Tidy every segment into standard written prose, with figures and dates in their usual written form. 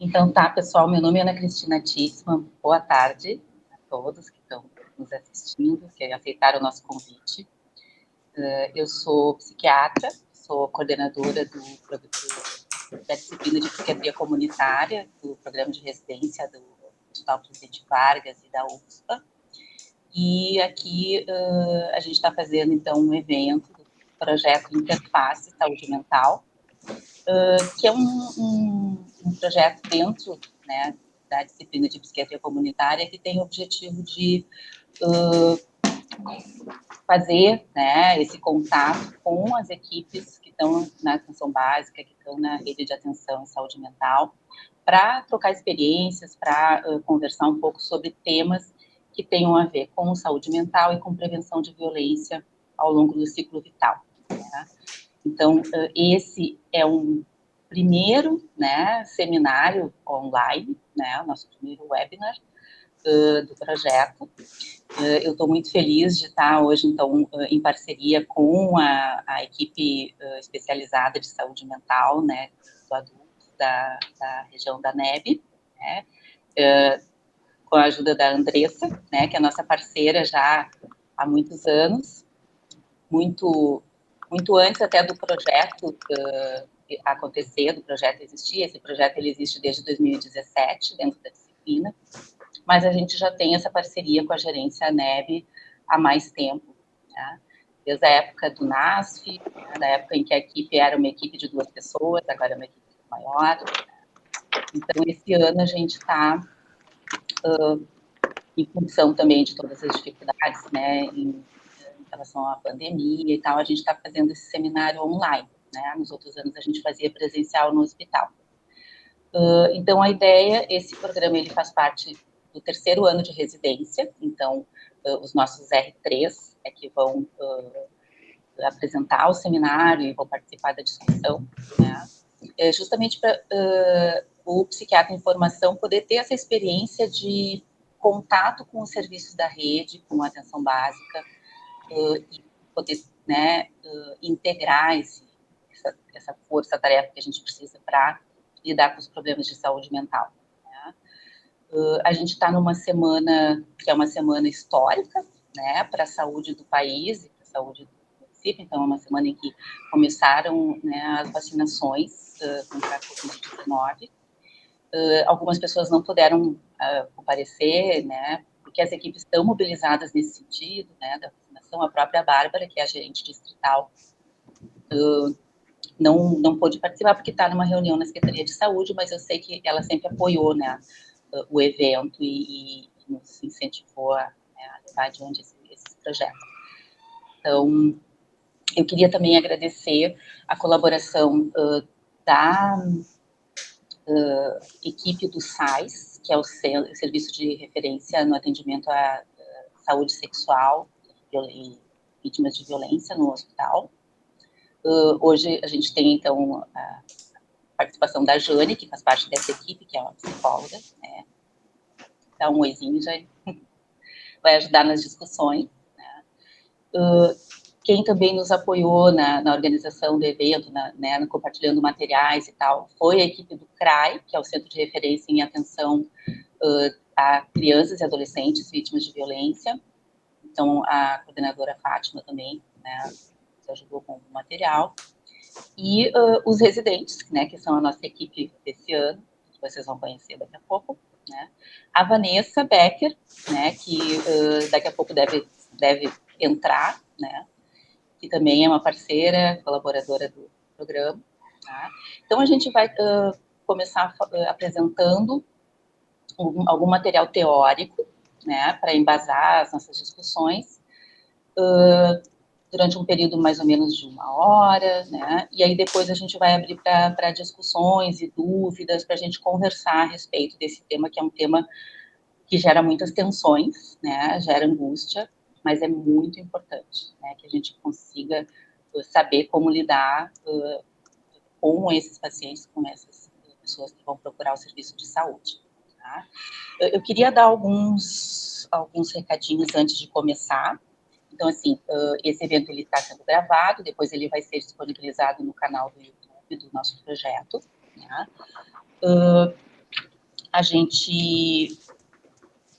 Então tá, pessoal, meu nome é Ana Cristina Tissman, boa tarde a todos que estão nos assistindo, que aceitaram o nosso convite. Eu sou psiquiatra, sou coordenadora da disciplina de psiquiatria comunitária do programa de residência do Hospital Presidente Vargas e da UFSPA. E aqui a gente está fazendo, então, um evento do projeto Interface Saúde Mental, que é um projeto dentro, né, da disciplina de psiquiatria comunitária que tem o objetivo de fazer, né, esse contato com as equipes que estão na atenção básica, que estão na rede de atenção em saúde mental, para trocar experiências, para conversar um pouco sobre temas que tenham a ver com saúde mental e com prevenção de violência ao longo do ciclo vital. Né? Então, esse é um primeiro, né, seminário online, né, o nosso primeiro webinar do projeto. Eu estou muito feliz de estar hoje, então, em parceria com a equipe especializada de saúde mental, né, do adulto da região da NEB, né, com a ajuda da Andressa, né, que é a nossa parceira já há muitos anos, muito antes até do projeto acontecer, do projeto existir. Esse projeto ele existe desde 2017 dentro da disciplina, mas a gente já tem essa parceria com a gerência NEB há mais tempo, né? Desde a época do NASF, né, da época em que a equipe era uma equipe de 2 pessoas, agora é uma equipe maior. Então, esse ano a gente está, em função também de todas as dificuldades, né, em relação à pandemia e tal, a gente está fazendo esse seminário online, né? Nos outros anos a gente fazia presencial no hospital. Então, a ideia, esse programa ele faz parte do 3º ano de residência, então, os nossos R3 é que vão apresentar o seminário e vão participar da discussão, né? Justamente para o psiquiatra em formação poder ter essa experiência de contato com os serviços da rede, com a atenção básica, e poder, né, integrar essa força-tarefa que a gente precisa para lidar com os problemas de saúde mental. Né? A gente está numa semana que é uma semana histórica, né, para a saúde do país e para a saúde do município. Então, é uma semana em que começaram, né, as vacinações contra a Covid-19. Algumas pessoas não puderam comparecer, né, porque as equipes estão mobilizadas nesse sentido, né, da vacinação. A própria Bárbara, que é a gerente distrital, não pôde participar porque está numa reunião na Secretaria de Saúde, mas eu sei que ela sempre apoiou, né, o evento e nos incentivou a levar adiante esse projeto. Então, eu queria também agradecer a colaboração da equipe do SAIS, que é o Serviço de Referência no Atendimento à Saúde Sexual e Vítimas de Violência no hospital. Hoje a gente tem, então, a participação da Jane, que faz parte dessa equipe, que é uma psicóloga, né? Dá um oizinho, Jane. Vai ajudar nas discussões. Né? Quem também nos apoiou na organização do evento, né, no compartilhando materiais e tal, foi a equipe do CRAI, que é o Centro de Referência em Atenção a Crianças e Adolescentes Vítimas de Violência. Então, a coordenadora Fátima também, né, nos ajudou com o material. E os residentes, né, que são a nossa equipe desse ano, que vocês vão conhecer daqui a pouco, né? A Vanessa Becker, né, que daqui a pouco deve entrar, né, que também é uma parceira, colaboradora do programa. Tá? Então, a gente vai começar apresentando algum material teórico, né, para embasar as nossas discussões, durante um período mais ou menos de 1 hora, né, e aí depois a gente vai abrir para discussões e dúvidas, para a gente conversar a respeito desse tema, que é um tema que gera muitas tensões, né, gera angústia, mas é muito importante, né, que a gente consiga saber como lidar com esses pacientes, com essas pessoas que vão procurar o serviço de saúde. Tá? Eu queria dar alguns recadinhos antes de começar. Então, assim, esse evento está sendo gravado, depois ele vai ser disponibilizado no canal do YouTube do nosso projeto. Né? A gente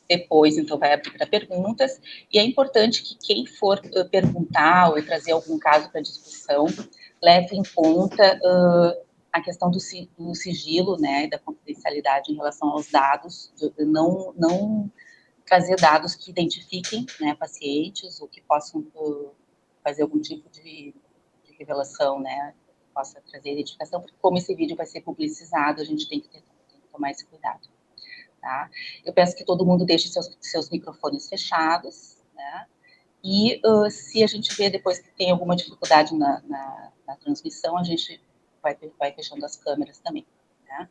depois, então, vai abrir para perguntas, e é importante que quem for perguntar ou trazer algum caso para discussão, leve em conta a questão do sigilo, né, da confidencialidade em relação aos dados, não trazer dados que identifiquem, né, pacientes, ou que possam fazer algum tipo de revelação, né, que possa trazer identificação, porque como esse vídeo vai ser publicizado, a gente tem que tomar esse cuidado. Tá? Eu peço que todo mundo deixe seus microfones fechados, né? E se a gente vê depois que tem alguma dificuldade na transmissão, a gente vai fechando as câmeras também. Né?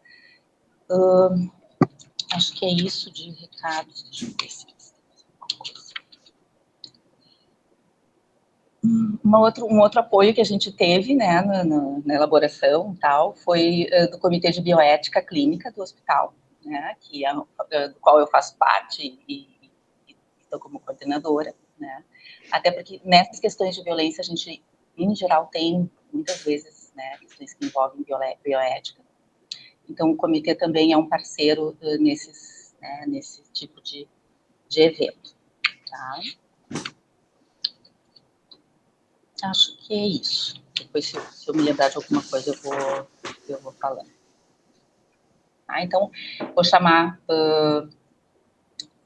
Acho que é isso de recados. Deixa eu ver se tem alguma coisa. Um outro apoio que a gente teve, né, na elaboração tal, foi do Comitê de Bioética Clínica do hospital, né, que do qual eu faço parte e estou como coordenadora, né, até porque nessas questões de violência a gente, em geral, tem muitas vezes, né, questões que envolvem bioética. Então o comitê também é um parceiro nesse tipo de evento, tá? Acho que é isso. Depois, se eu me lembrar de alguma coisa, eu vou falando. Então, vou chamar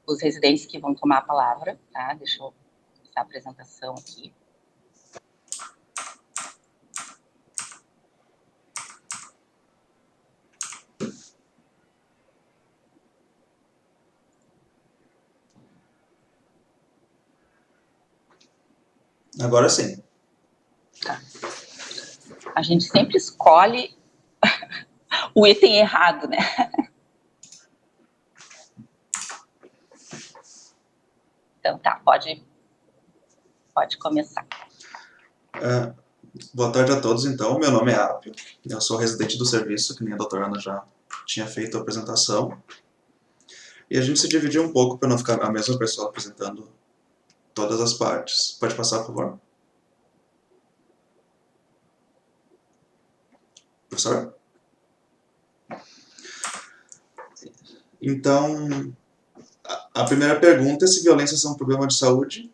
os residentes que vão tomar a palavra, tá? Deixa eu começar a apresentação aqui. Agora sim. Tá. A gente sempre escolhe o item errado, né? Então, tá, pode começar. Boa tarde a todos, então. Meu nome é Apio, eu sou residente do serviço, que nem a doutora Ana já tinha feito a apresentação. E a gente se dividiu um pouco para não ficar a mesma pessoa apresentando todas as partes. Pode passar, por favor? Professor? Então, a primeira pergunta é se violências são um problema de saúde.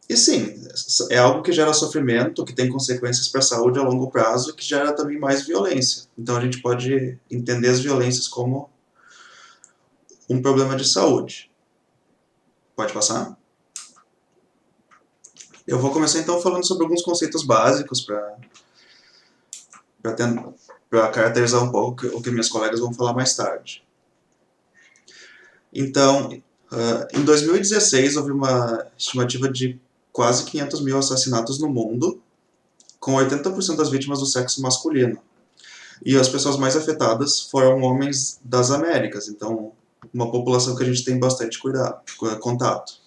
E sim, é algo que gera sofrimento, que tem consequências para a saúde a longo prazo e que gera também mais violência. Então a gente pode entender as violências como um problema de saúde. Pode passar? Eu vou começar então falando sobre alguns conceitos básicos para caracterizar um pouco o que minhas colegas vão falar mais tarde. Então, em 2016 houve uma estimativa de quase 500 mil assassinatos no mundo, com 80% das vítimas do sexo masculino. E as pessoas mais afetadas foram homens das Américas, então uma população que a gente tem bastante contato.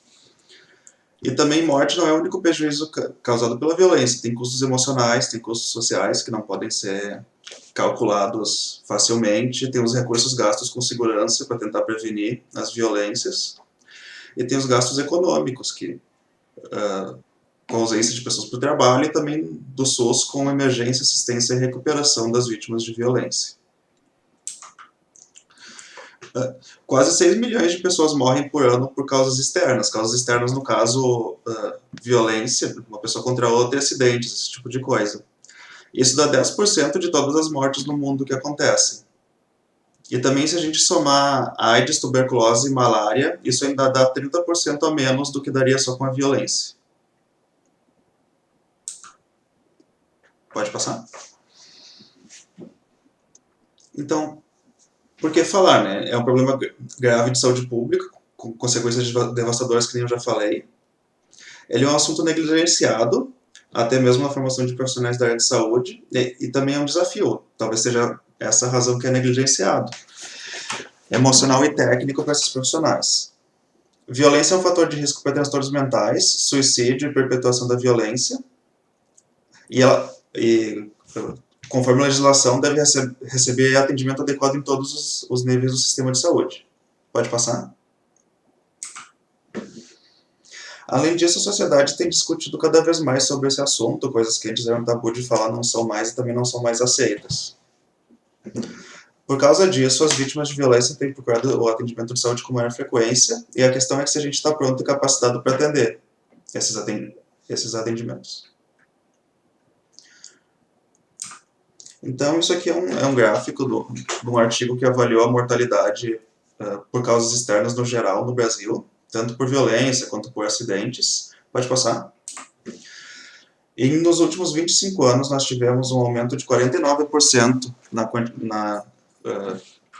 E também morte não é o único prejuízo causado pela violência, tem custos emocionais, tem custos sociais que não podem ser calculados facilmente, tem os recursos gastos com segurança para tentar prevenir as violências, e tem os gastos econômicos, que com a ausência de pessoas para o trabalho, e também do SUS com emergência, assistência e recuperação das vítimas de violência. Quase 6 milhões de pessoas morrem por ano por causas externas. Causas externas, no caso, violência, uma pessoa contra a outra e acidentes, esse tipo de coisa. Isso dá 10% de todas as mortes no mundo que acontecem. E também, se a gente somar AIDS, tuberculose e malária, isso ainda dá 30% a menos do que daria só com a violência. Pode passar? Então, por que falar, né? É um problema grave de saúde pública, com consequências devastadoras que nem eu já falei. Ele é um assunto negligenciado, até mesmo na formação de profissionais da área de saúde, e também é um desafio. Talvez seja essa a razão que é negligenciado. Emocional e técnico para esses profissionais. Violência é um fator de risco para transtornos mentais, suicídio e perpetuação da violência. Conforme a legislação, deve receber atendimento adequado em todos os níveis do sistema de saúde. Pode passar? Além disso, a sociedade tem discutido cada vez mais sobre esse assunto, coisas que antes eram tabu de falar não são mais e também não são mais aceitas. Por causa disso, as vítimas de violência têm procurado o atendimento de saúde com maior frequência, e a questão é que se a gente está pronto e capacitado para atender esses atendimentos. Então, isso aqui é um gráfico de um artigo que avaliou a mortalidade por causas externas no geral no Brasil, tanto por violência quanto por acidentes. Pode passar. E nos últimos 25 anos, nós tivemos um aumento de 49%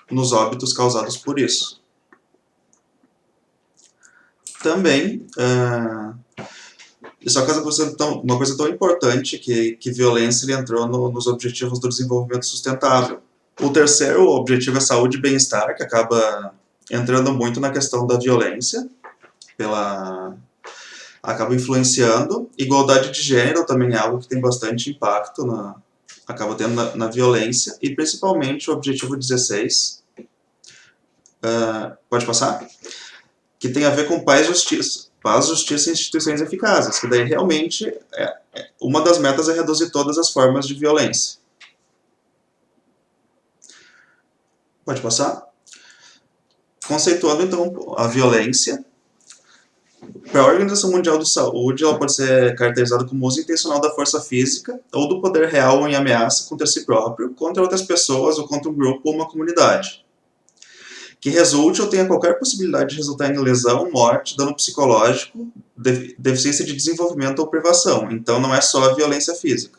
nos óbitos causados por isso. Também, isso é uma coisa tão importante que violência ele entrou nos Objetivos do Desenvolvimento Sustentável. O terceiro objetivo é saúde e bem-estar, que acaba entrando muito na questão da violência, acaba influenciando. Igualdade de gênero também é algo que tem bastante impacto, acaba tendo na violência, e principalmente o objetivo 16, pode passar? Que tem a ver com paz, justiça e instituições eficazes, que daí realmente uma das metas é reduzir todas as formas de violência. Pode passar? Conceituando então a violência, para a Organização Mundial de Saúde, ela pode ser caracterizada como uso intencional da força física ou do poder real em ameaça contra si próprio, contra outras pessoas ou contra um grupo ou uma comunidade, que resulte ou tenha qualquer possibilidade de resultar em lesão, morte, dano psicológico, deficiência de desenvolvimento ou privação. Então não é só a violência física.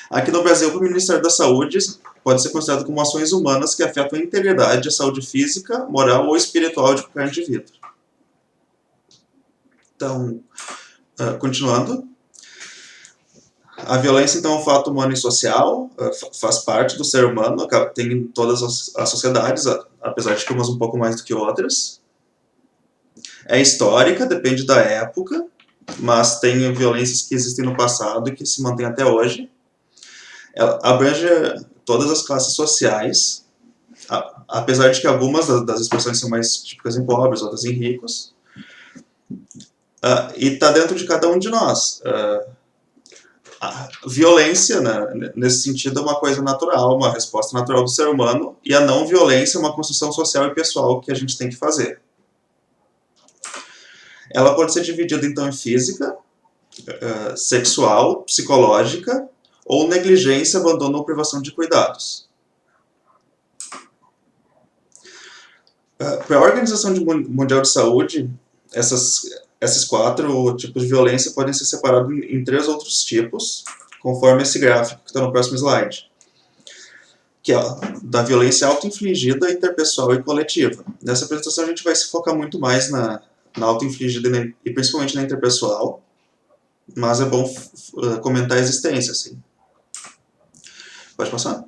Aqui no Brasil, o Ministério da Saúde pode ser considerado como ações humanas que afetam a integridade, a saúde física, moral ou espiritual de qualquer indivíduo. Então, continuando. A violência, então, é um fato humano e social, faz parte do ser humano, tem em todas as sociedades, apesar de que umas um pouco mais do que outras. É histórica, depende da época, mas tem violências que existem no passado e que se mantêm até hoje. Ela abrange todas as classes sociais, apesar de que algumas das expressões são mais típicas em pobres, outras em ricos. E está dentro de cada um de nós. A violência, né, nesse sentido, é uma coisa natural, uma resposta natural do ser humano, e a não violência é uma construção social e pessoal que a gente tem que fazer. Ela pode ser dividida, então, em física, sexual, psicológica, ou negligência, abandono ou privação de cuidados. Para a Organização Mundial de Saúde, esses 4 tipos de violência podem ser separados em 3 outros tipos, conforme esse gráfico que está no próximo slide, que é da violência auto-infligida, interpessoal e coletiva. Nessa apresentação a gente vai se focar muito mais na auto-infligida e principalmente na interpessoal, mas é bom comentar a existência, assim. Pode passar?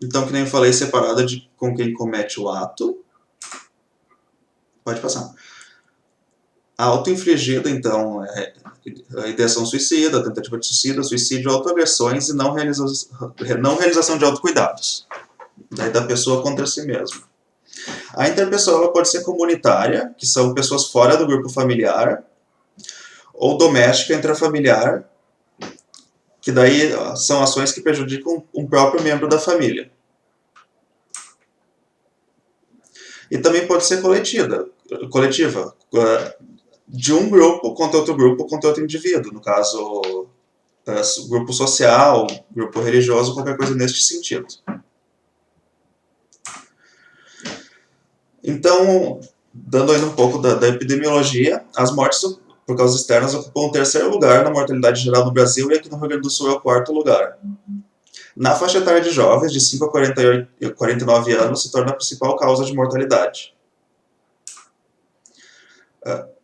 Então, que nem eu falei, separada de com quem comete o ato. Pode passar. A auto-infligida, então, é a ideação suicida, a tentativa de suicídio, autoagressões e não realização de autocuidados. Daí da pessoa contra si mesma. A interpessoal ela pode ser comunitária, que são pessoas fora do grupo familiar, ou doméstica, intrafamiliar, que daí são ações que prejudicam um próprio membro da família. E também pode ser coletiva, de um grupo contra outro indivíduo, no caso, grupo social, grupo religioso, qualquer coisa neste sentido. Então, dando ainda um pouco da epidemiologia, as mortes por causas externas ocupam o 3º lugar na mortalidade geral no Brasil, e aqui no Rio Grande do Sul é o 4º lugar. Na faixa etária de jovens, de 5 a 49 anos, se torna a principal causa de mortalidade.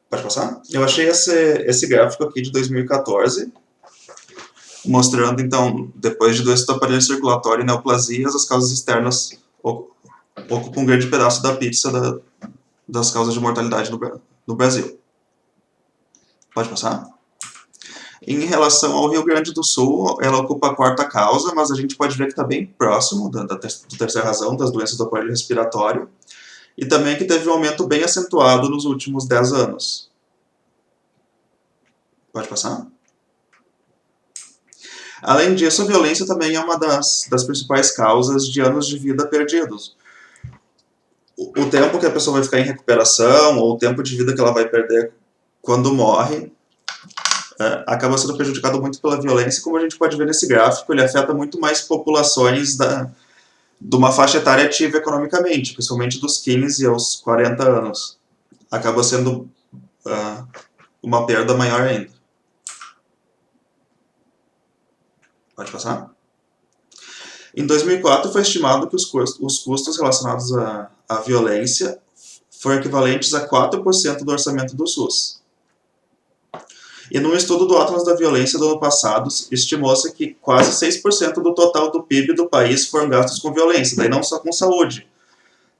Pode passar? Eu achei esse gráfico aqui de 2014, mostrando, então, depois de doença do aparelho circulatório e neoplasias, as causas externas ocupam um grande pedaço da pizza das causas de mortalidade no Brasil. Pode passar? Em relação ao Rio Grande do Sul, ela ocupa a 4ª causa, mas a gente pode ver que está bem próximo da terceira razão, das doenças do aparelho respiratório, e também que teve um aumento bem acentuado nos últimos 10 anos. Pode passar? Além disso, a violência também é uma das principais causas de anos de vida perdidos. O tempo que a pessoa vai ficar em recuperação, ou o tempo de vida que ela vai perder quando morre, acaba sendo prejudicado muito pela violência. Como a gente pode ver nesse gráfico, ele afeta muito mais populações de uma faixa etária ativa economicamente, principalmente dos 15 aos 40 anos. Acaba sendo uma perda maior ainda. Pode passar? Em 2004, foi estimado que os custos relacionados à violência foram equivalentes a 4% do orçamento do SUS. E num estudo do Atlas da Violência do ano passado, estimou-se que quase 6% do total do PIB do país foram gastos com violência, daí não só com saúde,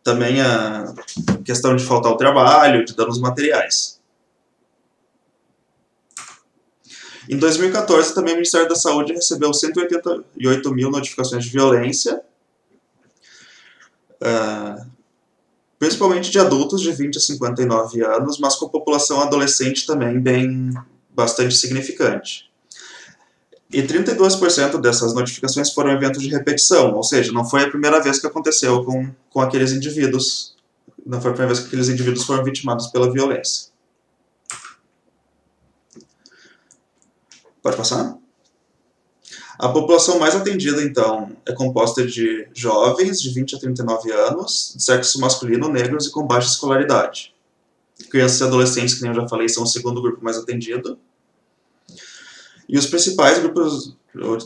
também a questão de faltar ao trabalho, de danos materiais. Em 2014, também o Ministério da Saúde recebeu 188 mil notificações de violência, principalmente de adultos de 20 a 59 anos, mas com população adolescente também bastante significante. E 32% dessas notificações foram eventos de repetição, ou seja, não foi a primeira vez que aconteceu com aqueles indivíduos, não foi a primeira vez que aqueles indivíduos foram vitimados pela violência. Pode passar? A população mais atendida, então, é composta de jovens de 20 a 39 anos, de sexo masculino, negros e com baixa escolaridade. Crianças e adolescentes, que nem eu já falei, são o segundo grupo mais atendido. E os principais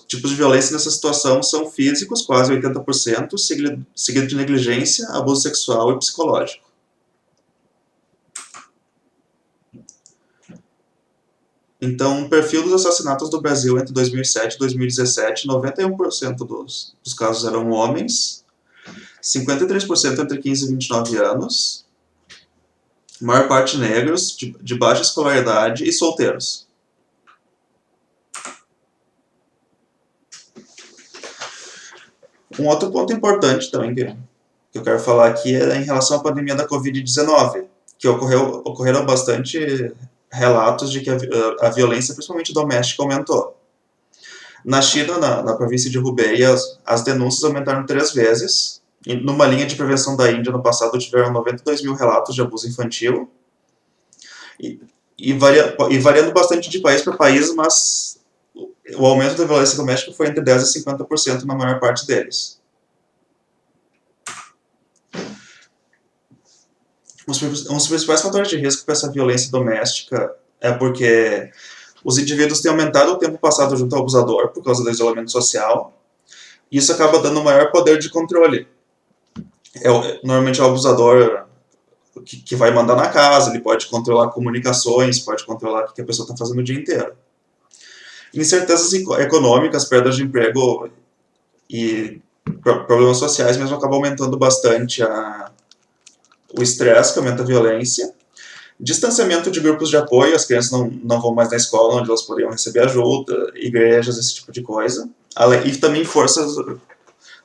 tipos de violência nessa situação são físicos, quase 80%, seguido de negligência, abuso sexual e psicológico. Então, o perfil dos assassinatos do Brasil entre 2007 e 2017, 91% dos casos eram homens, 53% entre 15 e 29 anos, maior parte negros, de baixa escolaridade e solteiros. Um outro ponto importante também que eu quero falar aqui é em relação à pandemia da Covid-19, que ocorreram bastante relatos de que a violência, principalmente doméstica, aumentou. Na China, na província de Hubei, as denúncias aumentaram 3 vezes. E numa linha de prevenção da Índia, no passado, tiveram 92 mil relatos de abuso infantil. E variando bastante de país para país, mas o aumento da violência doméstica foi entre 10% e 50% na maior parte deles. Um dos principais fatores de risco para essa violência doméstica é porque os indivíduos têm aumentado o tempo passado junto ao abusador por causa do isolamento social, e isso acaba dando maior poder de controle. Normalmente é o abusador que vai mandar na casa, ele pode controlar comunicações, pode controlar o que a pessoa está fazendo o dia inteiro. Incertezas econômicas, perdas de emprego e problemas sociais mesmo acabam aumentando bastante o estresse, que aumenta a violência. Distanciamento de grupos de apoio, as crianças não vão mais na escola onde elas poderiam receber ajuda, igrejas, esse tipo de coisa. E também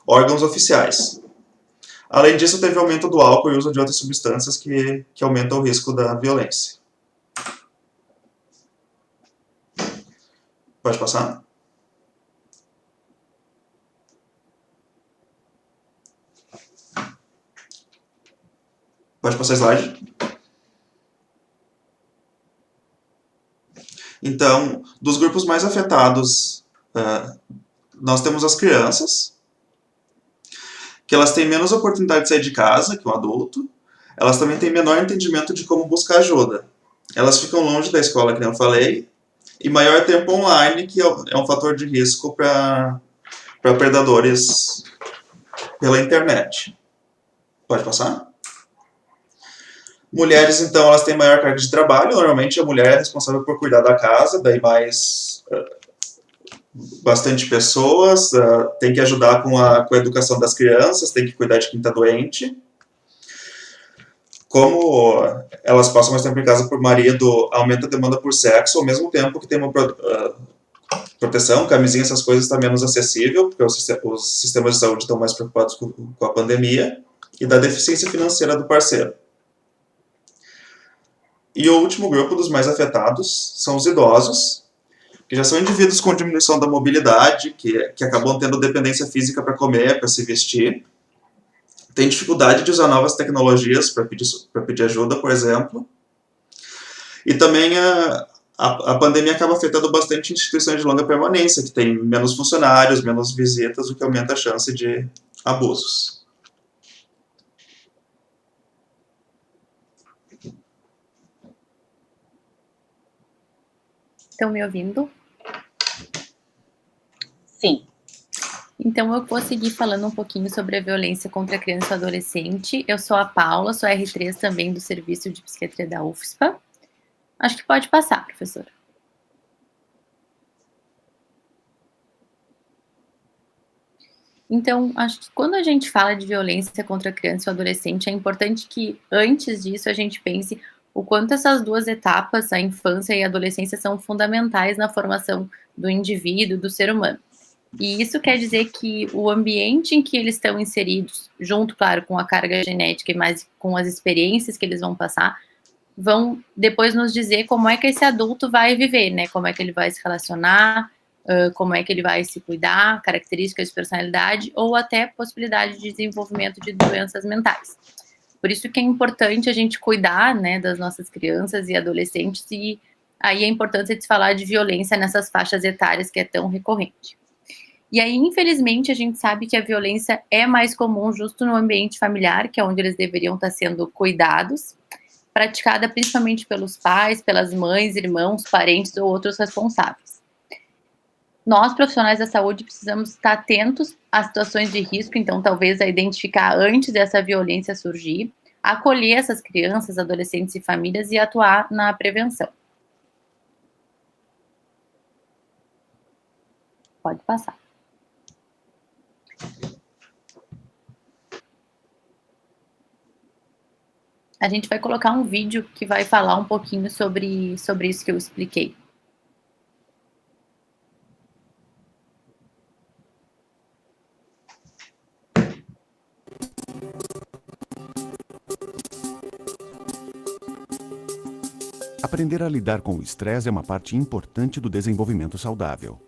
órgãos oficiais. Além disso, teve aumento do álcool e uso de outras substâncias que aumentam o risco da violência. Pode passar? Pode passar slide? Então, dos grupos mais afetados, nós temos as crianças, que elas têm menos oportunidade de sair de casa que um adulto, elas também têm menor entendimento de como buscar ajuda. Elas ficam longe da escola, que nem eu falei, e maior tempo online, que é um fator de risco para predadores pela internet. Pode passar? Mulheres, então, elas têm maior carga de trabalho. Normalmente a mulher é responsável por cuidar da casa, daí mais bastante pessoas, tem que ajudar com a educação das crianças, tem que cuidar de quem está doente. Como elas passam mais tempo em casa por marido, aumenta a demanda por sexo, ao mesmo tempo que tem uma proteção, camisinha, essas coisas está menos acessível, porque os sistemas de saúde estão mais preocupados com a pandemia, e da deficiência financeira do parceiro. E o último grupo dos mais afetados são os idosos, que já são indivíduos com diminuição da mobilidade, que acabam tendo dependência física para comer, para se vestir, tem dificuldade de usar novas tecnologias para pedir ajuda, por exemplo, e também a pandemia acaba afetando bastante instituições de longa permanência, que tem menos funcionários, menos visitas, o que aumenta a chance de abusos. Estão me ouvindo? Sim. Então, eu vou seguir falando um pouquinho sobre a violência contra a criança e o adolescente. Eu sou a Paula, sou R3 também do Serviço de Psiquiatria da UFSPA. Acho que pode passar, professora. Então, acho que quando a gente fala de violência contra a criança e o adolescente, é importante que, antes disso, a gente pense o quanto essas duas etapas, a infância e a adolescência, são fundamentais na formação do indivíduo, do ser humano. E isso quer dizer que o ambiente em que eles estão inseridos, junto, claro, com a carga genética e mais com as experiências que eles vão passar, vão depois nos dizer como é que esse adulto vai viver, né? Como é que ele vai se relacionar, como é que ele vai se cuidar, características de personalidade ou até possibilidade de desenvolvimento de doenças mentais. Por isso que é importante a gente cuidar, né, das nossas crianças e adolescentes, e aí a importância de se falar de violência nessas faixas etárias que é tão recorrente. E aí, infelizmente, a gente sabe que a violência é mais comum justo no ambiente familiar, que é onde eles deveriam estar sendo cuidados, praticada principalmente pelos pais, pelas mães, irmãos, parentes ou outros responsáveis. Nós, profissionais da saúde, precisamos estar atentos às situações de risco, então talvez a identificar antes dessa violência surgir, acolher essas crianças, adolescentes e famílias e atuar na prevenção. Pode passar. A gente vai colocar um vídeo que vai falar um pouquinho sobre isso que eu expliquei. Aprender a lidar com o estresse é uma parte importante do desenvolvimento saudável.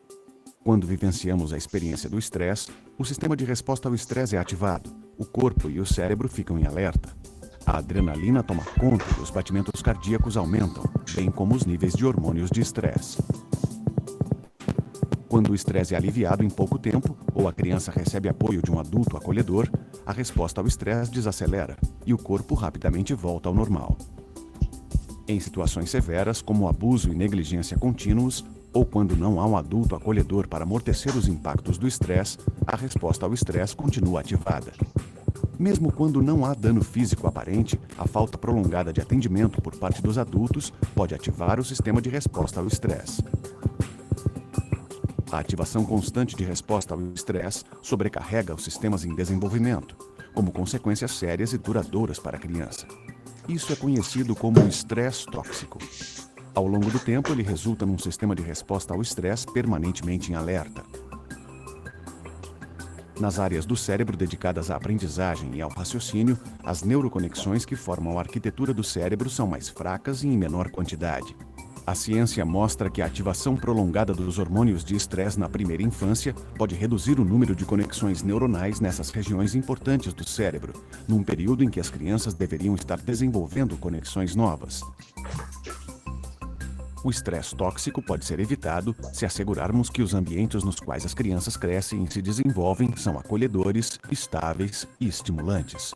Quando vivenciamos a experiência do estresse, o sistema de resposta ao estresse é ativado, o corpo e o cérebro ficam em alerta. A adrenalina toma conta e os batimentos cardíacos aumentam, bem como os níveis de hormônios de estresse. Quando o estresse é aliviado em pouco tempo, ou a criança recebe apoio de um adulto acolhedor, a resposta ao estresse desacelera e o corpo rapidamente volta ao normal. Em situações severas, como abuso e negligência contínuos, ou quando não há um adulto acolhedor para amortecer os impactos do estresse, a resposta ao estresse continua ativada. Mesmo quando não há dano físico aparente, a falta prolongada de atendimento por parte dos adultos pode ativar o sistema de resposta ao estresse. A ativação constante de resposta ao estresse sobrecarrega os sistemas em desenvolvimento, como consequências sérias e duradouras para a criança. Isso é conhecido como estresse tóxico. Ao longo do tempo, ele resulta num sistema de resposta ao estresse permanentemente em alerta. Nas áreas do cérebro dedicadas à aprendizagem e ao raciocínio, as neuroconexões que formam a arquitetura do cérebro são mais fracas e em menor quantidade. A ciência mostra que a ativação prolongada dos hormônios de estresse na primeira infância pode reduzir o número de conexões neuronais nessas regiões importantes do cérebro, num período em que as crianças deveriam estar desenvolvendo conexões novas. O estresse tóxico pode ser evitado se assegurarmos que os ambientes nos quais as crianças crescem e se desenvolvem são acolhedores, estáveis e estimulantes.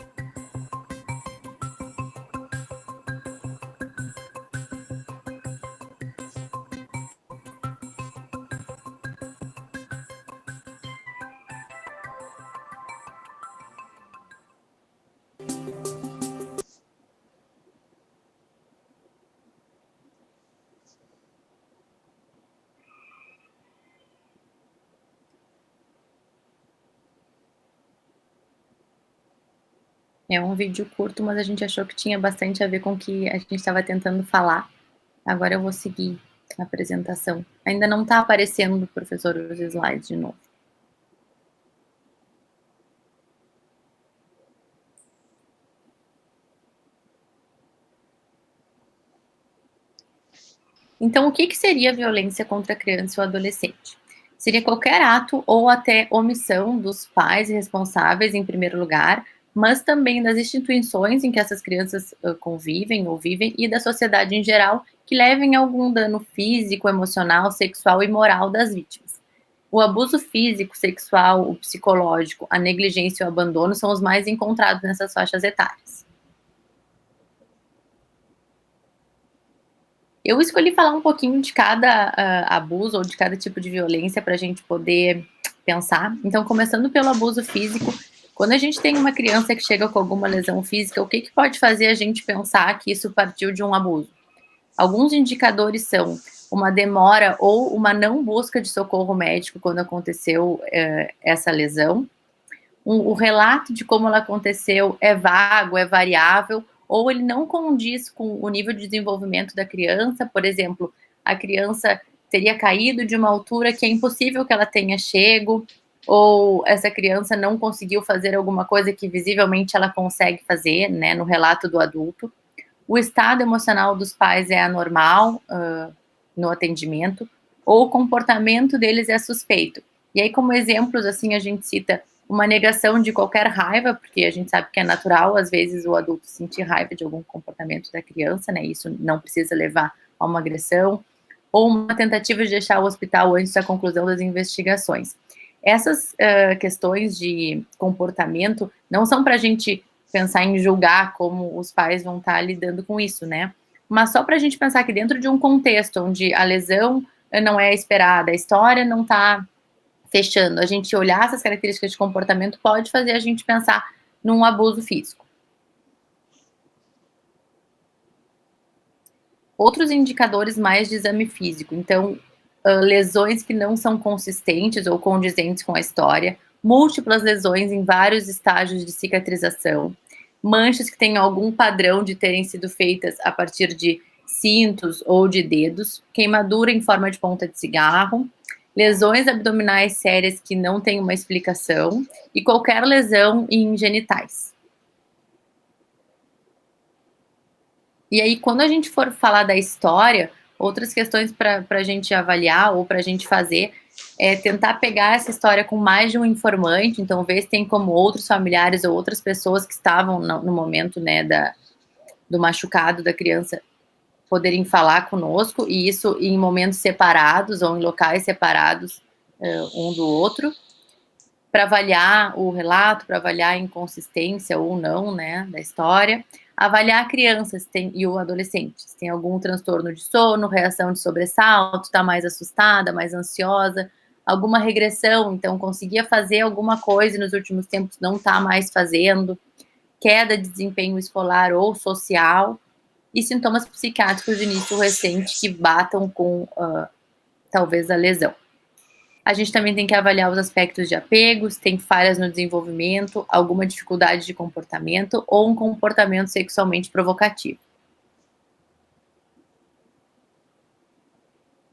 É um vídeo curto, mas a gente achou que tinha bastante a ver com o que a gente estava tentando falar. Agora eu vou seguir a apresentação. Ainda não está aparecendo, professor, os slides de novo. Então, o que seria violência contra a criança ou adolescente? Seria qualquer ato ou até omissão dos pais responsáveis, em primeiro lugar, mas também das instituições em que essas crianças convivem ou vivem e da sociedade em geral, que levem a algum dano físico, emocional, sexual e moral das vítimas. O abuso físico, sexual, o psicológico, a negligência e o abandono são os mais encontrados nessas faixas etárias. Eu escolhi falar um pouquinho de cada abuso ou de cada tipo de violência para a gente poder pensar. Então, começando pelo abuso físico, quando a gente tem uma criança que chega com alguma lesão física, o que pode fazer a gente pensar que isso partiu de um abuso? Alguns indicadores são uma demora ou uma não busca de socorro médico quando aconteceu essa lesão. O relato de como ela aconteceu é vago, é variável, ou ele não condiz com o nível de desenvolvimento da criança. Por exemplo, a criança teria caído de uma altura que é impossível que ela tenha chego, ou essa criança não conseguiu fazer alguma coisa que visivelmente ela consegue fazer, né, no relato do adulto. O estado emocional dos pais é anormal no atendimento, ou o comportamento deles é suspeito. E aí, como exemplos, assim, a gente cita uma negação de qualquer raiva, porque a gente sabe que é natural, às vezes, o adulto sentir raiva de algum comportamento da criança, né? Isso não precisa levar a uma agressão, ou uma tentativa de deixar o hospital antes da conclusão das investigações. Essas questões de comportamento não são para a gente pensar em julgar como os pais vão estar lidando com isso, né? Mas só para a gente pensar que dentro de um contexto onde a lesão não é esperada, a história não está fechando, a gente olhar essas características de comportamento pode fazer a gente pensar num abuso físico. Outros indicadores mais de exame físico, então, lesões que não são consistentes ou condizentes com a história, múltiplas lesões em vários estágios de cicatrização, manchas que têm algum padrão de terem sido feitas a partir de cintos ou de dedos, queimadura em forma de ponta de cigarro, lesões abdominais sérias que não têm uma explicação e qualquer lesão em genitais. E aí, quando a gente for falar da história, outras questões para a gente avaliar ou para a gente fazer é tentar pegar essa história com mais de um informante, então ver se tem como outros familiares ou outras pessoas que estavam no momento, né, do machucado da criança poderem falar conosco, e isso em momentos separados ou em locais separados um do outro, para avaliar o relato, para avaliar a inconsistência ou não, né, da história, avaliar a criança e o adolescente, se tem algum transtorno de sono, reação de sobressalto, está mais assustada, mais ansiosa, alguma regressão, então conseguia fazer alguma coisa e nos últimos tempos não está mais fazendo, queda de desempenho escolar ou social, e sintomas psiquiátricos de início recente que batam com, talvez, a lesão. A gente também tem que avaliar os aspectos de apego, se tem falhas no desenvolvimento, alguma dificuldade de comportamento ou um comportamento sexualmente provocativo.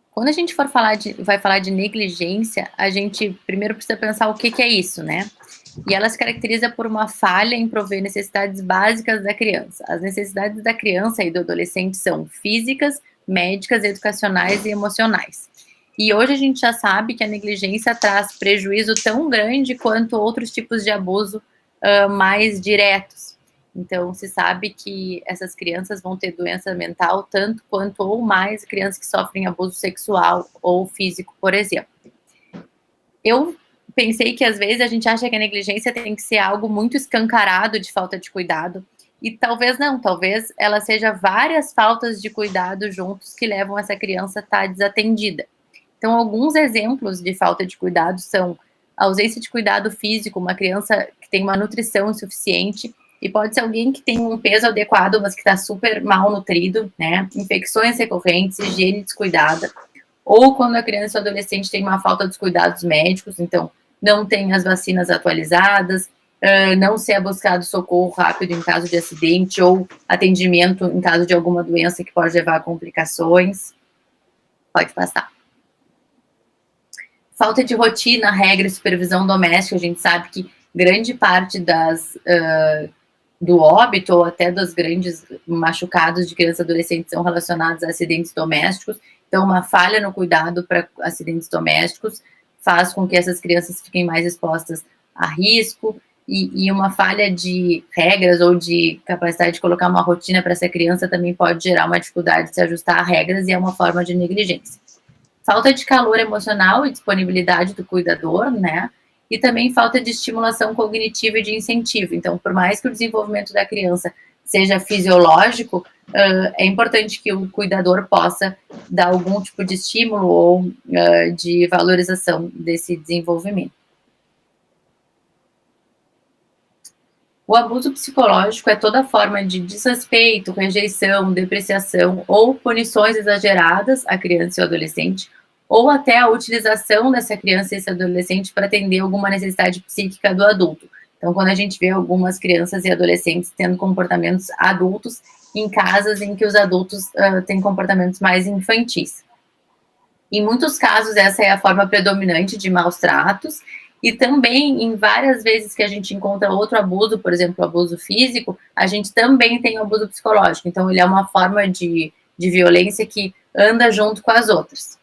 Quando a gente vai falar de negligência, a gente primeiro precisa pensar o que é isso, né? E ela se caracteriza por uma falha em prover necessidades básicas da criança. As necessidades da criança e do adolescente são físicas, médicas, educacionais e emocionais. E hoje a gente já sabe que a negligência traz prejuízo tão grande quanto outros tipos de abuso mais diretos. Então, se sabe que essas crianças vão ter doença mental tanto quanto ou mais crianças que sofrem abuso sexual ou físico, por exemplo. Eu pensei que às vezes a gente acha que a negligência tem que ser algo muito escancarado de falta de cuidado, e talvez não, talvez ela seja várias faltas de cuidado juntos que levam essa criança a estar desatendida. Então, alguns exemplos de falta de cuidado são a ausência de cuidado físico, uma criança que tem uma nutrição insuficiente, e pode ser alguém que tem um peso adequado, mas que está super mal nutrido, né? Infecções recorrentes, higiene descuidada, ou quando a criança ou adolescente tem uma falta dos cuidados médicos, então não tem as vacinas atualizadas, não ser buscado socorro rápido em caso de acidente ou atendimento em caso de alguma doença que pode levar a complicações. Pode passar. Falta de rotina, regra e supervisão doméstica. A gente sabe que grande parte do óbito ou até dos grandes machucados de crianças e adolescentes são relacionados a acidentes domésticos, Então, uma falha no cuidado para acidentes domésticos faz com que essas crianças fiquem mais expostas a risco, e uma falha de regras ou de capacidade de colocar uma rotina para essa criança também pode gerar uma dificuldade de se ajustar a regras e é uma forma de negligência. Falta de calor emocional e disponibilidade do cuidador, né? E também falta de estimulação cognitiva e de incentivo. Então, por mais que o desenvolvimento da criança seja fisiológico, é importante que o cuidador possa dar algum tipo de estímulo ou de valorização desse desenvolvimento. O abuso psicológico é toda forma de desrespeito, rejeição, depreciação ou punições exageradas à criança e ao adolescente, ou até a utilização dessa criança e esse adolescente para atender alguma necessidade psíquica do adulto. Então, quando a gente vê algumas crianças e adolescentes tendo comportamentos adultos em casas em que os adultos têm comportamentos mais infantis. Em muitos casos, essa é a forma predominante de maus tratos, e também, em várias vezes que a gente encontra outro abuso, por exemplo, o abuso físico, a gente também tem o abuso psicológico. Então, ele é uma forma de violência que anda junto com as outras.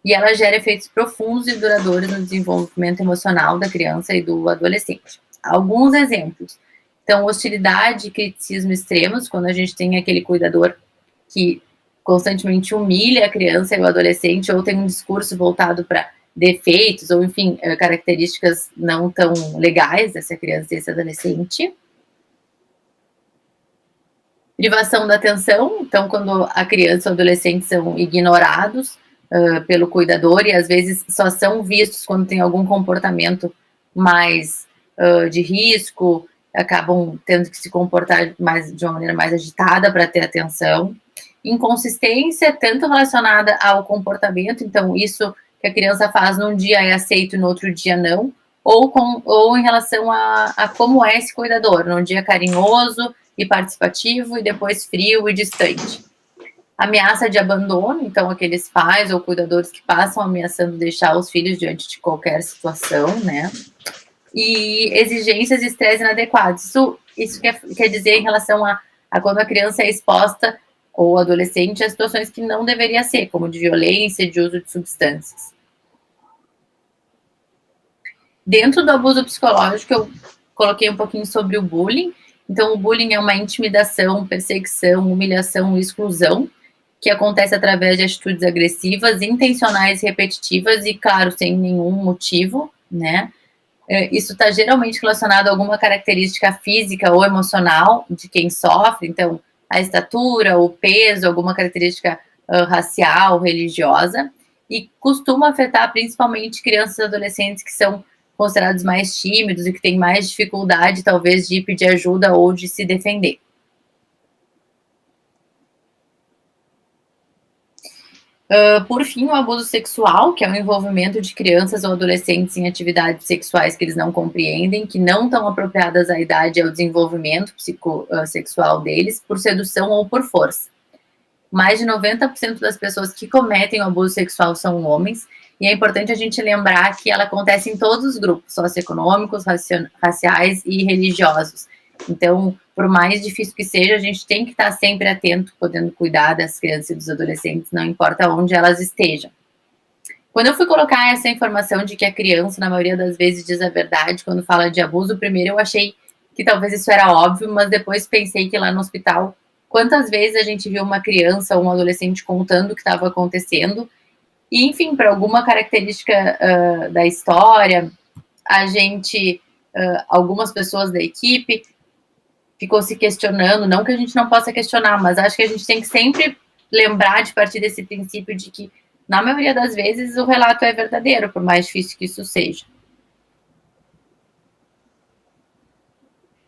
E ela gera efeitos profundos e duradouros no desenvolvimento emocional da criança e do adolescente. Alguns exemplos. Então, hostilidade e criticismo extremos, quando a gente tem aquele cuidador que constantemente humilha a criança e o adolescente, ou tem um discurso voltado para defeitos, ou enfim, características não tão legais dessa criança e desse adolescente. Privação da atenção, então quando a criança e o adolescente são ignorados pelo cuidador e às vezes só são vistos quando tem algum comportamento mais de risco, acabam tendo que se comportar de uma maneira mais agitada para ter atenção. Inconsistência, tanto relacionada ao comportamento, então isso que a criança faz num dia é aceito e no outro dia não, ou em relação a como é esse cuidador, num dia carinhoso e participativo e depois frio e distante. Ameaça de abandono, então aqueles pais ou cuidadores que passam ameaçando deixar os filhos diante de qualquer situação, né? E exigências e estresse inadequados. Isso quer dizer em relação a quando a criança é exposta ou adolescente a situações que não deveria ser, como de violência, de uso de substâncias. Dentro do abuso psicológico, eu coloquei um pouquinho sobre o bullying. Então, o bullying é uma intimidação, perseguição, humilhação e exclusão, que acontece através de atitudes agressivas, intencionais, repetitivas e, claro, sem nenhum motivo, né? Isso está geralmente relacionado a alguma característica física ou emocional de quem sofre, então, a estatura, o peso, alguma característica racial, religiosa, e costuma afetar principalmente crianças e adolescentes que são considerados mais tímidos e que têm mais dificuldade, talvez, de pedir ajuda ou de se defender. Por fim, o abuso sexual, que é o envolvimento de crianças ou adolescentes em atividades sexuais que eles não compreendem, que não estão apropriadas à idade e ao desenvolvimento sexual deles, por sedução ou por força. Mais de 90% das pessoas que cometem o abuso sexual são homens, e é importante a gente lembrar que ela acontece em todos os grupos socioeconômicos, raciais e religiosos. Então, por mais difícil que seja, a gente tem que estar sempre atento, podendo cuidar das crianças e dos adolescentes, não importa onde elas estejam. Quando eu fui colocar essa informação de que a criança, na maioria das vezes, diz a verdade quando fala de abuso, primeiro eu achei que talvez isso era óbvio, mas depois pensei que lá no hospital, quantas vezes a gente viu uma criança ou um adolescente contando o que estava acontecendo, e, enfim, para alguma característica da história, algumas pessoas da equipe ficou se questionando, não que a gente não possa questionar, mas acho que a gente tem que sempre lembrar de partir desse princípio de que, na maioria das vezes, o relato é verdadeiro, por mais difícil que isso seja.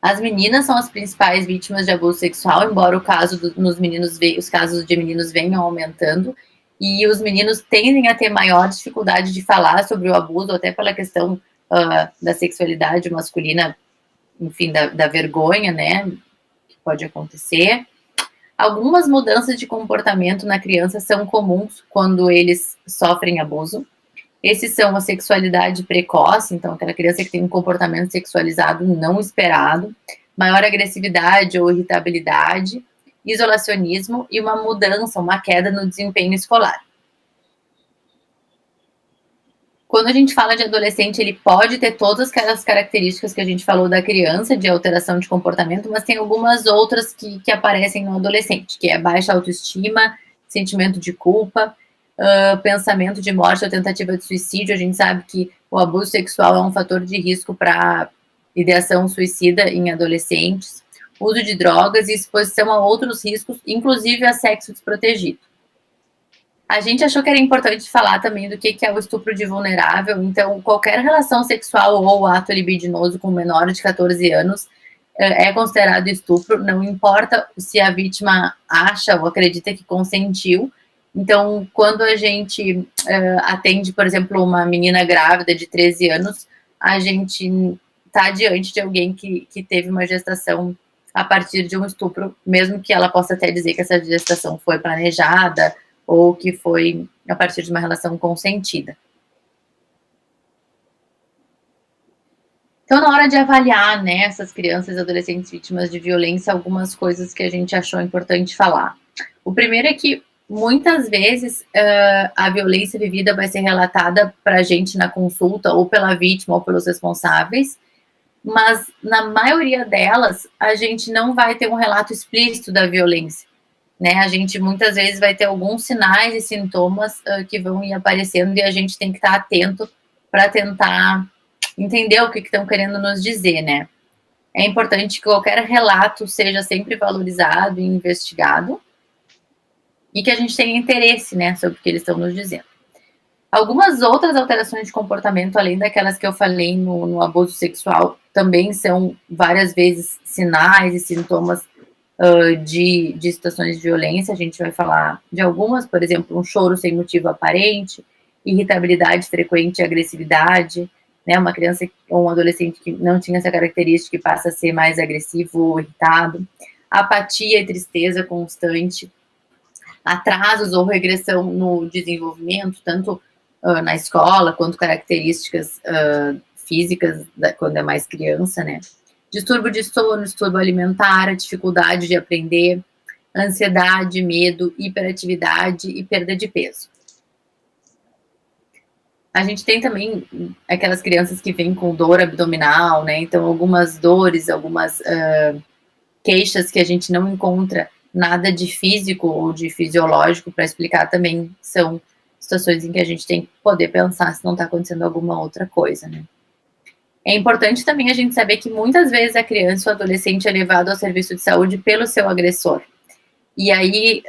As meninas são as principais vítimas de abuso sexual, embora os casos de meninos venham aumentando, e os meninos tendem a ter maior dificuldade de falar sobre o abuso, até pela questão da sexualidade masculina, enfim, da vergonha, né, que pode acontecer. Algumas mudanças de comportamento na criança são comuns quando eles sofrem abuso. Esses são a sexualidade precoce, então aquela criança que tem um comportamento sexualizado não esperado, maior agressividade ou irritabilidade, isolacionismo e uma mudança, uma queda no desempenho escolar. Quando a gente fala de adolescente, ele pode ter todas aquelas características que a gente falou da criança, de alteração de comportamento, mas tem algumas outras que aparecem no adolescente, que é baixa autoestima, sentimento de culpa, pensamento de morte ou tentativa de suicídio. A gente sabe que o abuso sexual é um fator de risco para ideação suicida em adolescentes, uso de drogas e exposição a outros riscos, inclusive a sexo desprotegido. A gente achou que era importante falar também do que é o estupro de vulnerável. Então, qualquer relação sexual ou ato libidinoso com menor de 14 anos é considerado estupro, não importa se a vítima acha ou acredita que consentiu. Então, quando a gente atende, por exemplo, uma menina grávida de 13 anos, a gente está diante de alguém que teve uma gestação a partir de um estupro, mesmo que ela possa até dizer que essa gestação foi planejada ou que foi a partir de uma relação consentida. Então, na hora de avaliar, né, essas crianças e adolescentes vítimas de violência, algumas coisas que a gente achou importante falar. O primeiro é que, muitas vezes, a violência vivida vai ser relatada para a gente na consulta, ou pela vítima, ou pelos responsáveis, mas, na maioria delas, a gente não vai ter um relato explícito da violência. Né, a gente muitas vezes vai ter alguns sinais e sintomas que vão ir aparecendo e a gente tem que estar atento para tentar entender o que estão querendo nos dizer, né? É importante que qualquer relato seja sempre valorizado e investigado e que a gente tenha interesse, né, sobre o que eles estão nos dizendo. Algumas outras alterações de comportamento, além daquelas que eu falei no abuso sexual, também são várias vezes sinais e sintomas de situações de violência. A gente vai falar de algumas, por exemplo, um choro sem motivo aparente, irritabilidade frequente e agressividade, né, uma criança ou um adolescente que não tinha essa característica e passa a ser mais agressivo ou irritado, apatia e tristeza constante, atrasos ou regressão no desenvolvimento, tanto na escola quanto características físicas quando é mais criança, né, distúrbio de sono, distúrbio alimentar, dificuldade de aprender, ansiedade, medo, hiperatividade e perda de peso. A gente tem também aquelas crianças que vêm com dor abdominal, né? Então, algumas dores, algumas queixas que a gente não encontra nada de físico ou de fisiológico para explicar, também são situações em que a gente tem que poder pensar se não está acontecendo alguma outra coisa, né? É importante também a gente saber que muitas vezes a criança ou adolescente é levado ao serviço de saúde pelo seu agressor. E aí,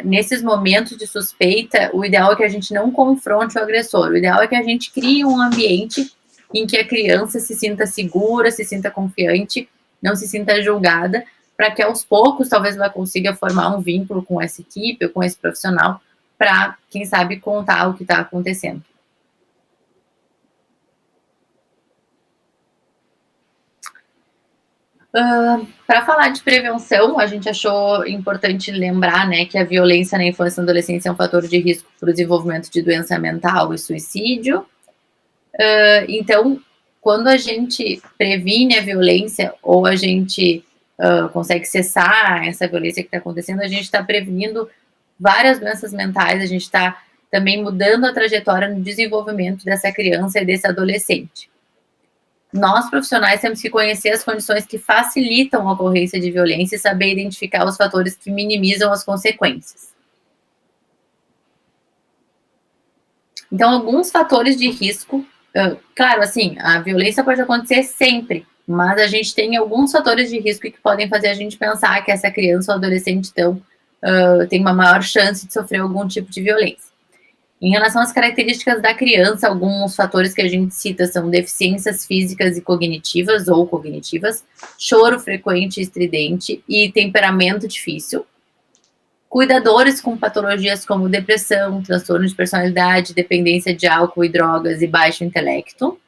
nesses momentos de suspeita, o ideal é que a gente não confronte o agressor. O ideal é que a gente crie um ambiente em que a criança se sinta segura, se sinta confiante, não se sinta julgada, para que aos poucos talvez ela consiga formar um vínculo com essa equipe ou com esse profissional para, quem sabe, contar o que está acontecendo. Para falar de prevenção, a gente achou importante lembrar, né, que a violência na infância e na adolescência é um fator de risco para o desenvolvimento de doença mental e suicídio. Então, quando a gente previne a violência ou a gente consegue cessar essa violência que está acontecendo, a gente está prevenindo várias doenças mentais, a gente está também mudando a trajetória no desenvolvimento dessa criança e desse adolescente. Nós, profissionais, temos que conhecer as condições que facilitam a ocorrência de violência e saber identificar os fatores que minimizam as consequências. Então, alguns fatores de risco, claro, assim, a violência pode acontecer sempre, mas a gente tem alguns fatores de risco que podem fazer a gente pensar que essa criança ou adolescente, então, tem uma maior chance de sofrer algum tipo de violência. Em relação às características da criança, alguns fatores que a gente cita são deficiências físicas e cognitivas ou cognitivas, choro frequente e estridente e temperamento difícil, cuidadores com patologias como depressão, transtorno de personalidade, dependência de álcool e drogas e baixo intelecto.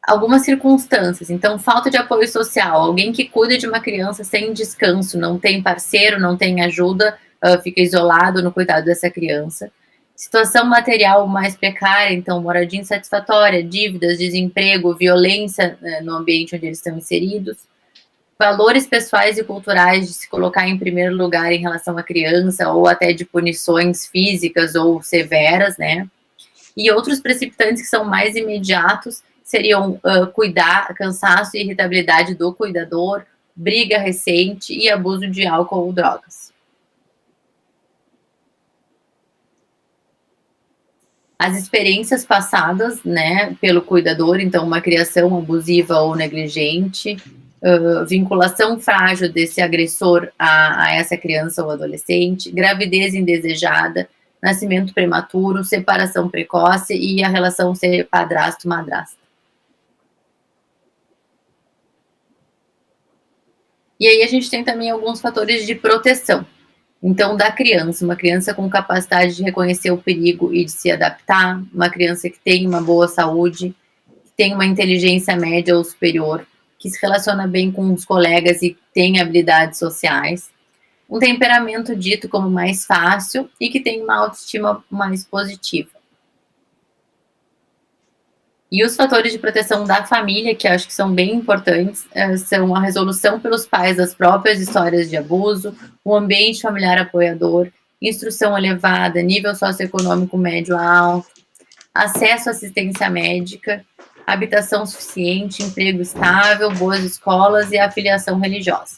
Algumas circunstâncias, então, falta de apoio social, alguém que cuida de uma criança sem descanso, não tem parceiro, não tem ajuda, fica isolado no cuidado dessa criança. Situação material mais precária, então, moradia insatisfatória, dívidas, desemprego, violência no ambiente onde eles estão inseridos. valores pessoais e culturais de se colocar em primeiro lugar em relação à criança, ou até de punições físicas ou severas, né? E outros precipitantes que são mais imediatos seriam cuidar, cansaço e irritabilidade do cuidador, briga recente e abuso de álcool ou drogas. As experiências passadas, né, pelo cuidador, então uma criação abusiva ou negligente, vinculação frágil desse agressor a essa criança ou adolescente, gravidez indesejada, nascimento prematuro, separação precoce e a relação ser padrasto-madrasta. E aí a gente tem também alguns fatores de proteção. Então, da criança, uma criança com capacidade de reconhecer o perigo e de se adaptar, uma criança que tem uma boa saúde, que tem uma inteligência média ou superior, que se relaciona bem com os colegas e tem habilidades sociais, um temperamento dito como mais fácil e que tem uma autoestima mais positiva. E os fatores de proteção da família, que acho que são bem importantes, são a resolução pelos pais das próprias histórias de abuso, o ambiente familiar apoiador, instrução elevada, nível socioeconômico médio a alto, acesso à assistência médica, habitação suficiente, emprego estável, boas escolas e afiliação religiosa.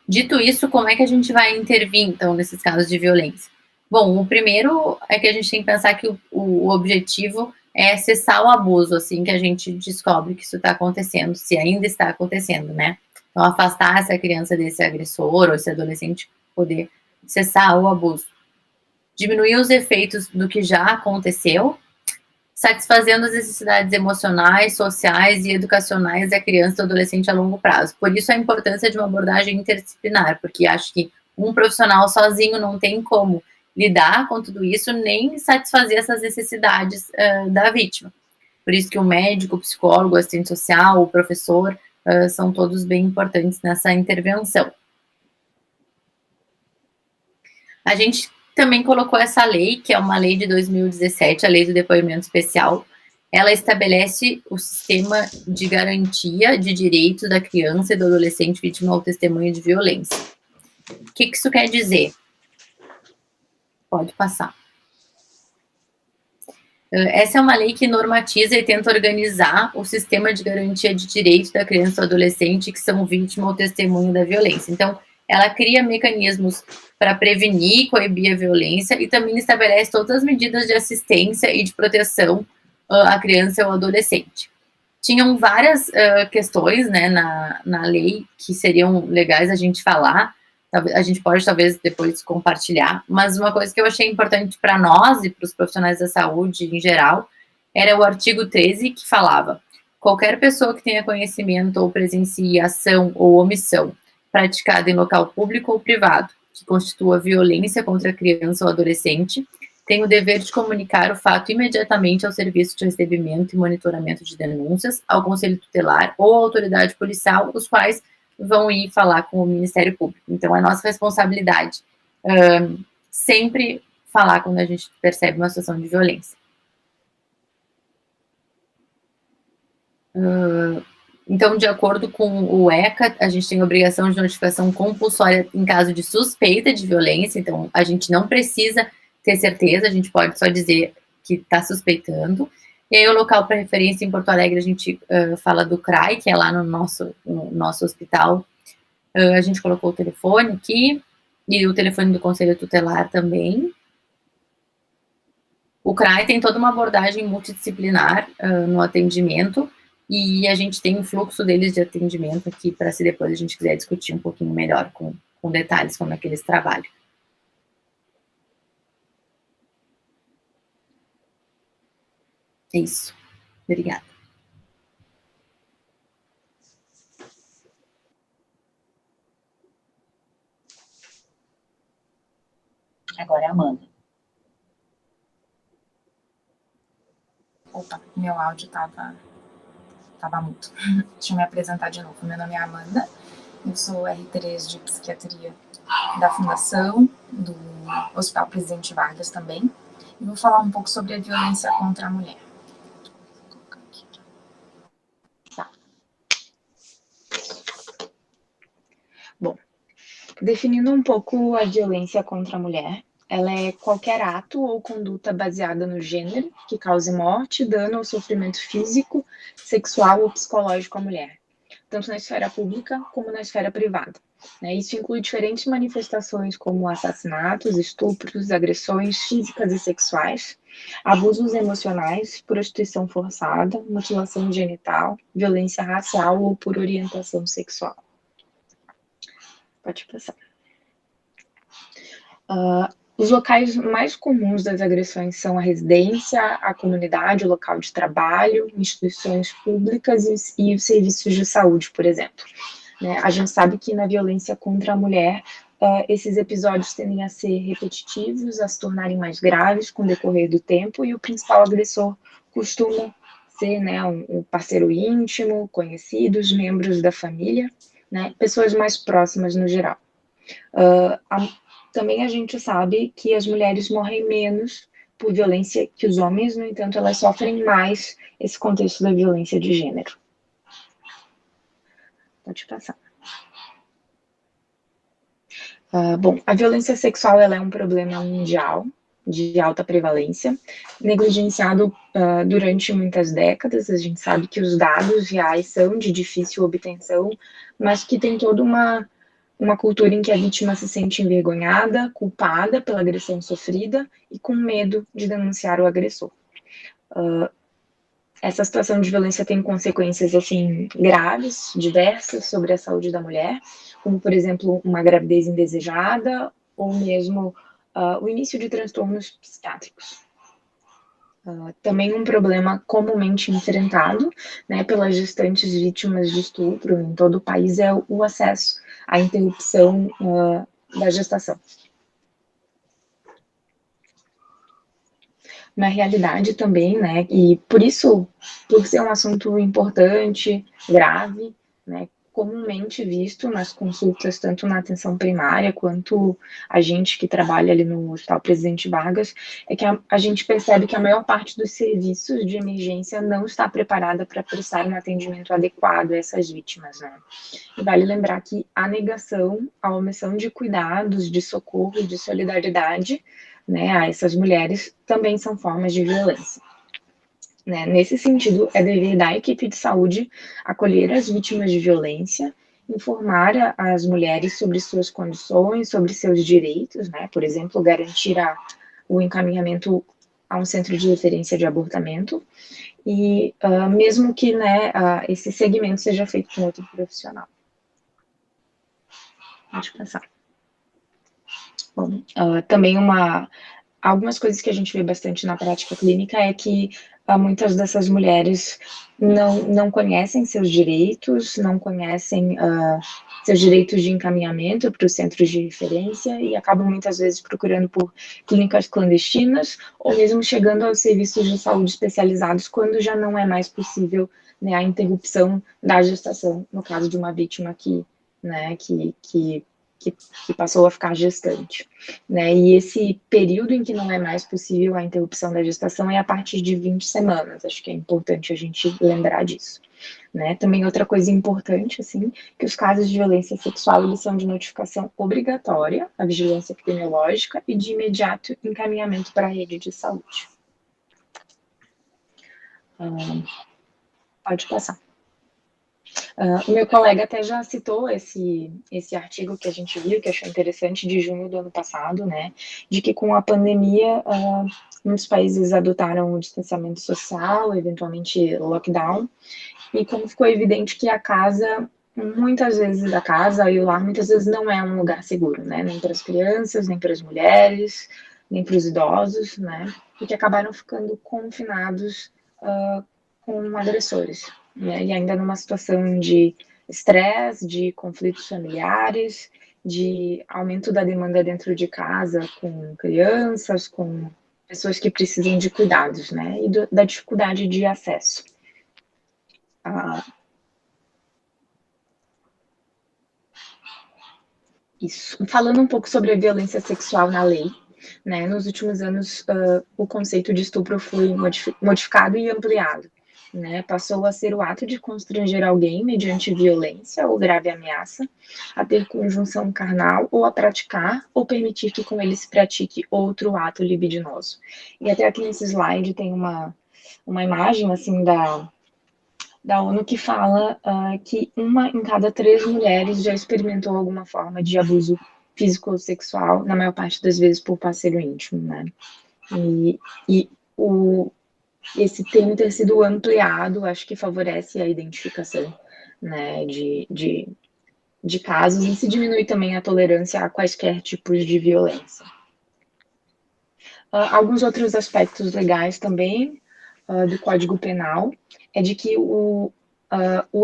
Dito isso, como é que a gente vai intervir, então, nesses casos de violência? Bom, o primeiro é que a gente tem que pensar que o objetivo é cessar o abuso, assim que a gente descobre que isso está acontecendo, se ainda está acontecendo, né? Então, afastar essa criança desse agressor ou esse adolescente, poder cessar o abuso. Diminuir os efeitos do que já aconteceu, satisfazendo as necessidades emocionais, sociais e educacionais da criança e do adolescente a longo prazo. Por isso a importância de uma abordagem interdisciplinar, porque acho que um profissional sozinho não tem como lidar com tudo isso, nem satisfazer essas necessidades da vítima. Por isso que o médico, o psicólogo, o assistente social, o professor, são todos bem importantes nessa intervenção. A gente também colocou essa lei, que é uma lei de 2017, a Lei do Depoimento Especial. Ela estabelece o sistema de garantia de direitos da criança e do adolescente vítima ou testemunha de violência. O que isso quer dizer? Pode passar. Essa é uma lei que normatiza e tenta organizar o sistema de garantia de direitos da criança ou adolescente que são vítima ou testemunha da violência. Então, ela cria mecanismos para prevenir e coibir a violência e também estabelece todas as medidas de assistência e de proteção à criança ou adolescente. Tinham várias questões, né, na lei que seriam legais a gente falar. A gente pode, talvez, depois compartilhar, mas uma coisa que eu achei importante para nós e para os profissionais da saúde em geral, era o artigo 13, que falava: qualquer pessoa que tenha conhecimento ou presencie ação ou omissão praticada em local público ou privado, que constitua violência contra a criança ou adolescente, tem o dever de comunicar o fato imediatamente ao Serviço de Recebimento e Monitoramento de Denúncias, ao Conselho Tutelar ou à autoridade policial, os quais vão ir falar com o Ministério Público. Então, é nossa responsabilidade sempre falar quando a gente percebe uma situação de violência. Então, de acordo com o ECA, a gente tem a obrigação de notificação compulsória em caso de suspeita de violência. Então, a gente não precisa ter certeza, a gente pode só dizer que está suspeitando. E aí, o local para referência em Porto Alegre, a gente fala do CRAI, que é lá no nosso hospital. A gente colocou o telefone aqui, e o telefone do Conselho Tutelar também. O CRAI tem toda uma abordagem multidisciplinar no atendimento, e a gente tem um fluxo deles de atendimento aqui, para se depois a gente quiser discutir um pouquinho melhor, com detalhes, como é que eles trabalham. É isso. Obrigada. Agora é a Amanda. Opa, meu áudio tava mudo. Deixa eu me apresentar de novo. Meu nome é Amanda, eu sou R3 de Psiquiatria da Fundação, do Hospital Presidente Vargas também, e vou falar um pouco sobre a violência contra a mulher. Definindo um pouco a violência contra a mulher, ela é qualquer ato ou conduta baseada no gênero que cause morte, dano ou sofrimento físico, sexual ou psicológico à mulher, tanto na esfera pública como na esfera privada. Isso inclui diferentes manifestações como assassinatos, estupros, agressões físicas e sexuais, abusos emocionais, prostituição forçada, mutilação genital, violência racial ou por orientação sexual. Pode passar. Os locais mais comuns das agressões são a residência, a comunidade, o local de trabalho, instituições públicas e os serviços de saúde, por exemplo. A gente sabe que na violência contra a mulher, esses episódios tendem a ser repetitivos, a se tornarem mais graves com o decorrer do tempo, e o principal agressor costuma ser um parceiro íntimo, conhecidos, membros da família, pessoas mais próximas no geral. Também a gente sabe que as mulheres morrem menos por violência que os homens, no entanto, elas sofrem mais esse contexto da violência de gênero. Pode passar. Bom, a violência sexual ela é um problema mundial de alta prevalência, negligenciado durante muitas décadas. A gente sabe que os dados reais são de difícil obtenção, mas que tem toda uma cultura em que a vítima se sente envergonhada, culpada pela agressão sofrida e com medo de denunciar o agressor. Essa situação de violência tem consequências assim graves, diversas, sobre a saúde da mulher, como, por exemplo, uma gravidez indesejada ou mesmo o início de transtornos psiquiátricos. Também um problema comumente enfrentado pelas gestantes vítimas de estupro em todo o país é o acesso à interrupção da gestação. Na realidade também, e por isso, por ser um assunto importante, grave, comumente visto nas consultas, tanto na atenção primária, quanto a gente que trabalha ali no Hospital Presidente Vargas, é que a gente percebe que a maior parte dos serviços de emergência não está preparada para prestar um atendimento adequado a essas vítimas, E vale lembrar que a negação, a omissão de cuidados, de socorro e de solidariedade, a essas mulheres também são formas de violência. Nesse sentido, é dever da equipe de saúde acolher as vítimas de violência, informar as mulheres sobre suas condições, sobre seus direitos, por exemplo, garantir o encaminhamento a um centro de referência de abortamento, e mesmo que esse segmento seja feito com outro profissional. Pode passar. Bom, também algumas coisas que a gente vê bastante na prática clínica é que muitas dessas mulheres não conhecem seus direitos, não conhecem seus direitos de encaminhamento para os centros de referência e acabam muitas vezes procurando por clínicas clandestinas ou mesmo chegando aos serviços de saúde especializados quando já não é mais possível a interrupção da gestação, no caso de uma vítima que passou a ficar gestante. E esse período em que não é mais possível a interrupção da gestação é a partir de 20 semanas. Acho que é importante a gente lembrar disso. Também outra coisa importante, assim, que os casos de violência sexual eles são de notificação obrigatória à vigilância epidemiológica e de imediato encaminhamento para a rede de saúde. Pode passar. O meu colega até já citou esse artigo que a gente viu, que achou interessante, de junho do ano passado, de que com a pandemia, muitos países adotaram o distanciamento social, eventualmente lockdown, e como ficou evidente que a casa, muitas vezes a casa e o lar, muitas vezes não é um lugar seguro, nem para as crianças, nem para as mulheres, nem para os idosos, e que acabaram ficando confinados com agressores. E ainda numa situação de estresse, de conflitos familiares, de aumento da demanda dentro de casa com crianças, com pessoas que precisam de cuidados, e da dificuldade de acesso. Isso. Falando um pouco sobre a violência sexual na lei, nos últimos anos o conceito de estupro foi modificado e ampliado. né, passou a ser o ato de constranger alguém mediante violência ou grave ameaça, a ter conjunção carnal ou a praticar ou permitir que com ele se pratique outro ato libidinoso. E até aqui nesse slide tem uma imagem assim da ONU que fala que 1 em cada 3 mulheres já experimentou alguma forma de abuso físico ou sexual, na maior parte das vezes por parceiro íntimo, né? E esse termo ter sido ampliado, acho que favorece a identificação, né, de casos e se diminui também a tolerância a quaisquer tipos de violência. Alguns outros aspectos legais também do Código Penal é de que o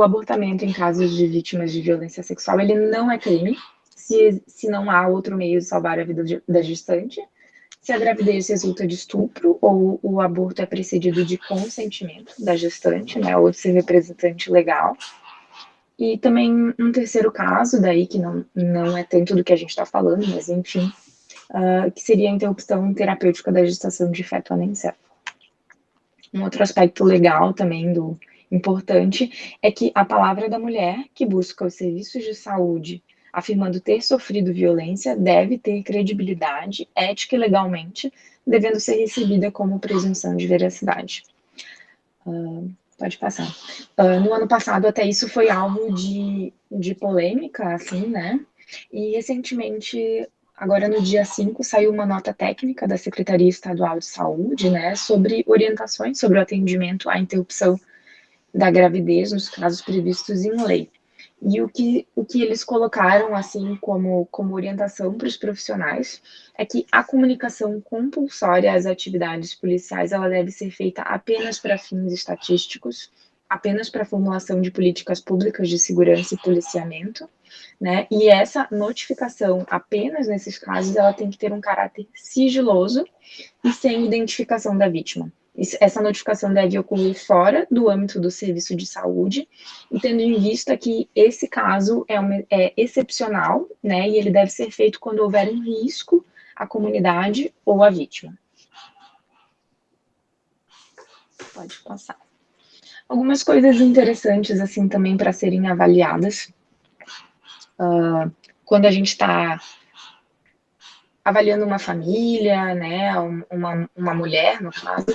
abortamento em casos de vítimas de violência sexual, ele não é crime se não há outro meio de salvar a vida da gestante, se a gravidez resulta de estupro ou o aborto é precedido de consentimento da gestante, né, ou de seu representante legal. E também um terceiro caso, daí que não é tanto do que a gente está falando, mas enfim, que seria a interrupção terapêutica da gestação de feto anencefalo. Um outro aspecto legal também importante é que a palavra da mulher que busca os serviços de saúde afirmando ter sofrido violência deve ter credibilidade, ética e legalmente, devendo ser recebida como presunção de veracidade. Pode passar. No ano passado, até isso foi alvo de polêmica, assim, né? E recentemente, agora no dia 5, saiu uma nota técnica da Secretaria Estadual de Saúde, né, sobre orientações sobre o atendimento à interrupção da gravidez nos casos previstos em lei. E o que eles colocaram, assim, como orientação para os profissionais é que a comunicação compulsória às atividades policiais, ela deve ser feita apenas para fins estatísticos, apenas para a formulação de políticas públicas de segurança e policiamento, né? E essa notificação, apenas nesses casos, ela tem que ter um caráter sigiloso e sem identificação da vítima. Essa notificação deve ocorrer fora do âmbito do serviço de saúde, e tendo em vista que esse caso é excepcional, né, e ele deve ser feito quando houver um risco à comunidade ou à vítima. Pode passar. Algumas coisas interessantes, assim, também para serem avaliadas. Quando a gente está avaliando uma família, né, uma mulher, no caso,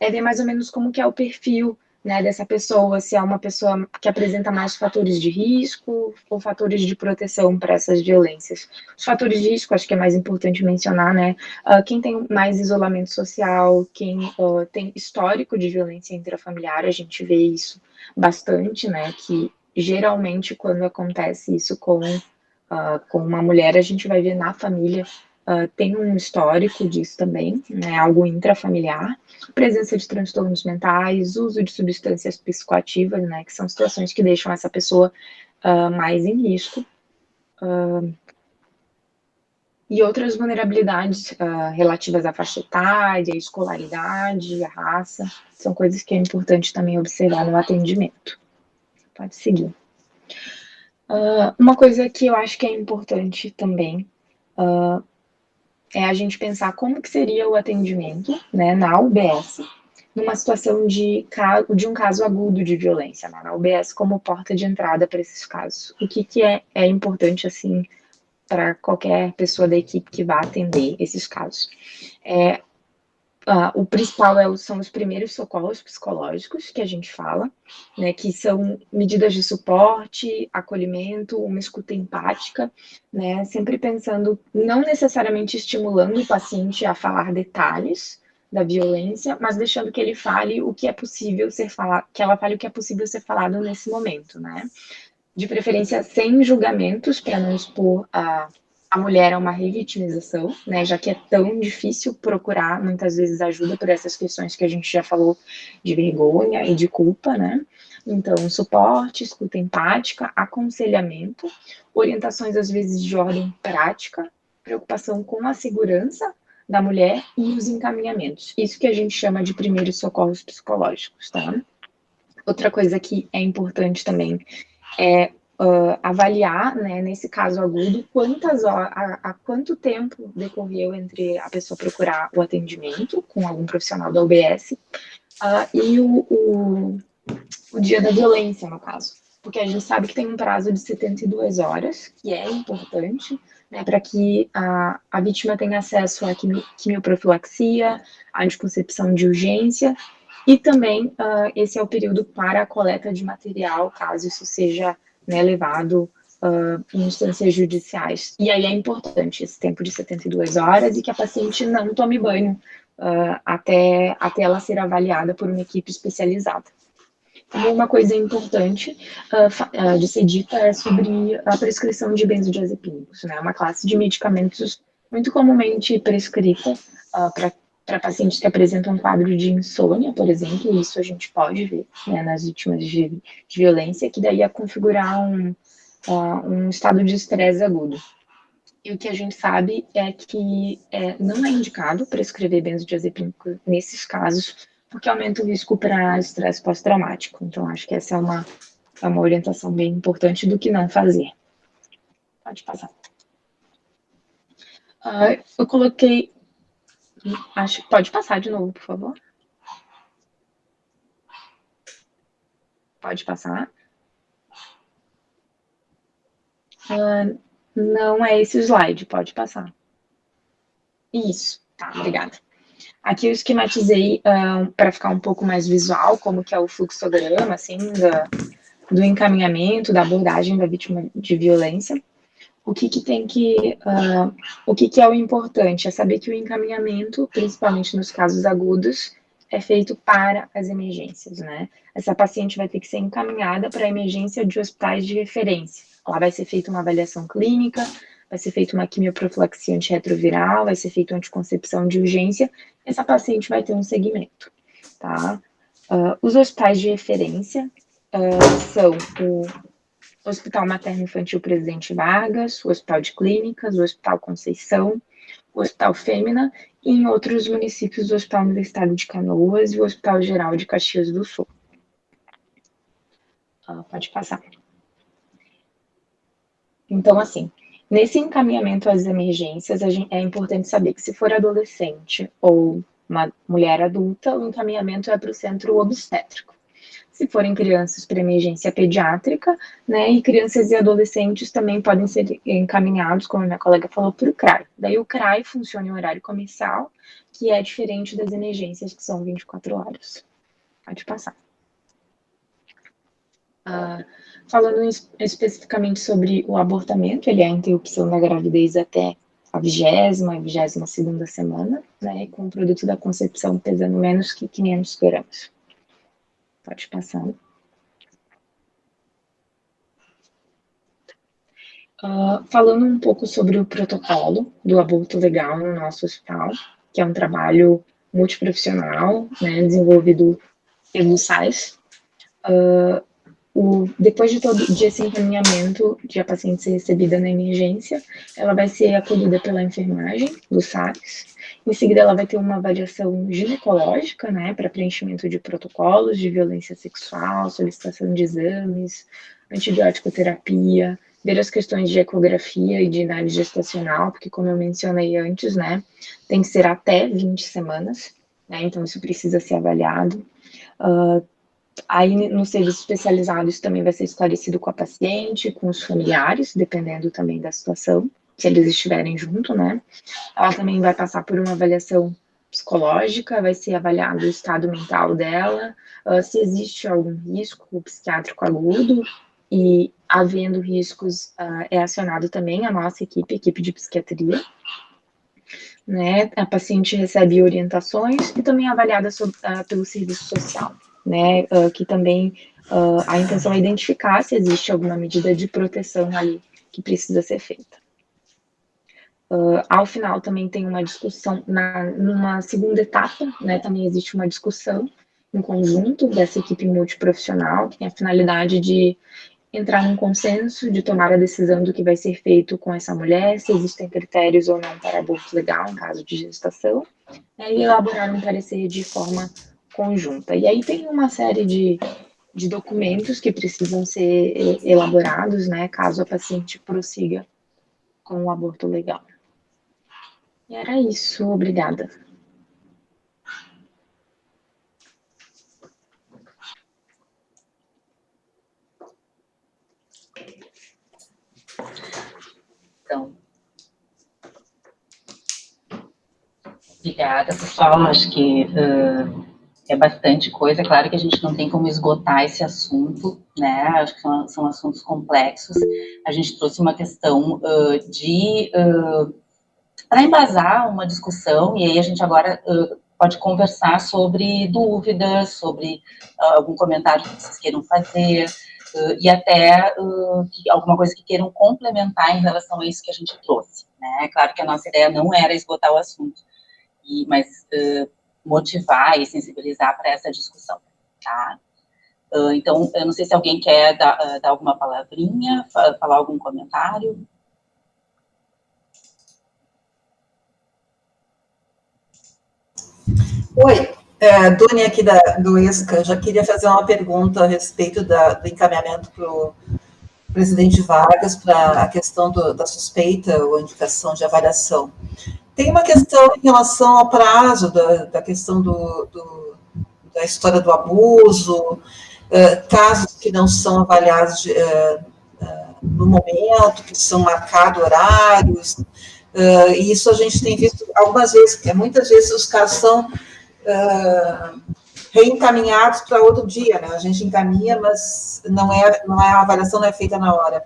é ver mais ou menos como que é o perfil, né, dessa pessoa, se é uma pessoa que apresenta mais fatores de risco ou fatores de proteção para essas violências. Os fatores de risco, acho que é mais importante mencionar, né, quem tem mais isolamento social, quem tem histórico de violência intrafamiliar, a gente vê isso bastante, né, que geralmente quando acontece isso com uma mulher, a gente vai ver na família, tem um histórico disso também, né, algo intrafamiliar, presença de transtornos mentais, uso de substâncias psicoativas, né, que são situações que deixam essa pessoa mais em risco, e outras vulnerabilidades relativas à faixa etária, escolaridade, à raça, são coisas que é importante também observar no atendimento. Pode seguir. Uma coisa que eu acho que é importante também é a gente pensar como que seria o atendimento, né, na UBS, numa situação de um caso agudo de violência, né, na UBS como porta de entrada para esses casos. O que é importante, assim, para qualquer pessoa da equipe que vá atender esses casos? O principal são os primeiros socorros psicológicos que a gente fala, né, que são medidas de suporte, acolhimento, uma escuta empática, né, sempre pensando, não necessariamente estimulando o paciente a falar detalhes da violência, mas deixando que ele fale o que é possível ser falado, que ela fale o que é possível ser falado nesse momento, né, de preferência sem julgamentos, para não expor a mulher a uma revitimização, né, já que é tão difícil procurar, muitas vezes, ajuda por essas questões que a gente já falou de vergonha e de culpa, né. Então, suporte, escuta empática, aconselhamento, orientações, às vezes, de ordem prática, preocupação com a segurança da mulher e os encaminhamentos. Isso que a gente chama de primeiros socorros psicológicos, tá? Outra coisa que é importante também é avaliar, né, nesse caso agudo, há quanto tempo decorreu entre a pessoa procurar o atendimento com algum profissional da UBS E o dia da violência, no caso. Porque a gente sabe que tem um prazo de 72 horas, que é importante, né, para que a vítima tenha acesso à quimioprofilaxia, à anticoncepção de urgência, e também esse é o período para a coleta de material, caso isso seja, né, levado em instâncias judiciais. E aí é importante esse tempo de 72 horas e que a paciente não tome banho até ela ser avaliada por uma equipe especializada. Uma coisa importante de ser dita é sobre a prescrição de benzodiazepínicos, né? Uma classe de medicamentos muito comumente prescrita para pacientes que apresentam um quadro de insônia, por exemplo, isso a gente pode ver, né, nas vítimas de violência, que daí é configurar um estado de estresse agudo. E o que a gente sabe é que não é indicado prescrever benzodiazepínico nesses casos, porque aumenta o risco para estresse pós-traumático. Então, acho que essa é uma orientação bem importante do que não fazer. Pode passar. Eu coloquei... Pode passar de novo, por favor. Pode passar. Não é esse o slide, pode passar. Isso, tá, obrigada. Aqui eu esquematizei para ficar um pouco mais visual, como que é o fluxograma, assim, do encaminhamento, da abordagem da vítima de violência. O que é o importante? É saber que o encaminhamento, principalmente nos casos agudos, é feito para as emergências, né? Essa paciente vai ter que ser encaminhada para a emergência de hospitais de referência. Lá vai ser feita uma avaliação clínica, vai ser feita uma quimioprofilaxia antirretroviral, vai ser feita uma anticoncepção de urgência, e essa paciente vai ter um segmento, tá? Os hospitais de referência são o Hospital Materno-Infantil Presidente Vargas, o Hospital de Clínicas, o Hospital Conceição, o Hospital Fêmea e em outros municípios o Hospital Universitário de Canoas e o Hospital Geral de Caxias do Sul. Pode passar. Então, assim, nesse encaminhamento às emergências, é importante saber que se for adolescente ou uma mulher adulta, o encaminhamento é para o centro obstétrico. Se forem crianças para emergência pediátrica, né, e crianças e adolescentes também podem ser encaminhados, como a minha colega falou, para o CRAI. Daí o CRAI funciona em horário comercial, que é diferente das emergências, que são 24 horas. Pode passar. Falando especificamente sobre o abortamento, ele é a interrupção da gravidez até a 22ª semana, né, com o produto da concepção pesando menos que 500 gramas. Pode passar. Falando um pouco sobre o protocolo do aborto legal no nosso hospital, que é um trabalho multiprofissional, né, desenvolvido pelo SAIS. Depois de esse encaminhamento de a paciente ser recebida na emergência, ela vai ser acolhida pela enfermagem do SAIS. Em seguida, ela vai ter uma avaliação ginecológica, né, para preenchimento de protocolos de violência sexual, solicitação de exames, antibiótico terapia, ver as questões de ecografia e de idade gestacional, porque como eu mencionei antes, né, tem que ser até 20 semanas, né, então isso precisa ser avaliado. Aí, no serviço especializado, isso também vai ser esclarecido com a paciente, com os familiares, dependendo também da situação, se eles estiverem junto, né. Ela também vai passar por uma avaliação psicológica, vai ser avaliado o estado mental dela, se existe algum risco psiquiátrico agudo, e havendo riscos, é acionado também a nossa equipe de psiquiatria, né, a paciente recebe orientações e também é avaliada pelo serviço social, né, que também a intenção é identificar se existe alguma medida de proteção ali que precisa ser feita. Ao final também tem uma discussão, numa segunda etapa, né, também existe uma discussão em conjunto dessa equipe multiprofissional, que tem a finalidade de entrar num consenso, de tomar a decisão do que vai ser feito com essa mulher, se existem critérios ou não para aborto legal em caso de gestação, né, e elaborar um parecer de forma conjunta. E aí tem uma série de documentos que precisam ser elaborados, né, caso a paciente prossiga com o aborto legal. E era isso, obrigada. Obrigada, pessoal. Acho que é bastante coisa. Claro que a gente não tem como esgotar esse assunto, né? Acho que são assuntos complexos. A gente trouxe uma questão para embasar uma discussão, e aí a gente agora pode conversar sobre dúvidas, sobre algum comentário que vocês queiram fazer, e até alguma coisa que queiram complementar em relação a isso que a gente trouxe, né? Claro que a nossa ideia não era esgotar o assunto, mas motivar e sensibilizar para essa discussão, tá? Então, eu não sei se alguém quer dar alguma palavrinha, falar algum comentário. Oi, Doni aqui do ESCA. Já queria fazer uma pergunta a respeito do encaminhamento para o presidente Vargas para a questão da suspeita ou indicação de avaliação. Tem uma questão em relação ao prazo da questão da história do abuso, casos que não são avaliados no momento, que são marcados horários, e isso a gente tem visto algumas vezes, porque muitas vezes os casos são reencaminhados para outro dia, né? A gente encaminha, mas a avaliação não é feita na hora.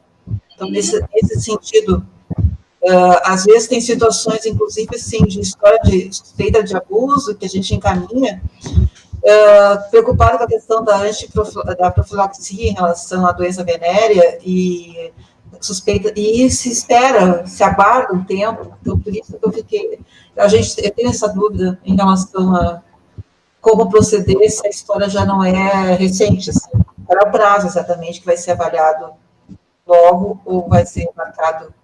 Então, nesse sentido, às vezes tem situações, inclusive, sim, de história de suspeita de abuso, que a gente encaminha, preocupado com a questão da profilaxia em relação à doença venérea e suspeita, e se aguarda um tempo. Então, por isso que eu tenho essa dúvida em relação a como proceder se a história já não é recente, assim, qual é o prazo exatamente que vai ser avaliado logo ou vai ser marcado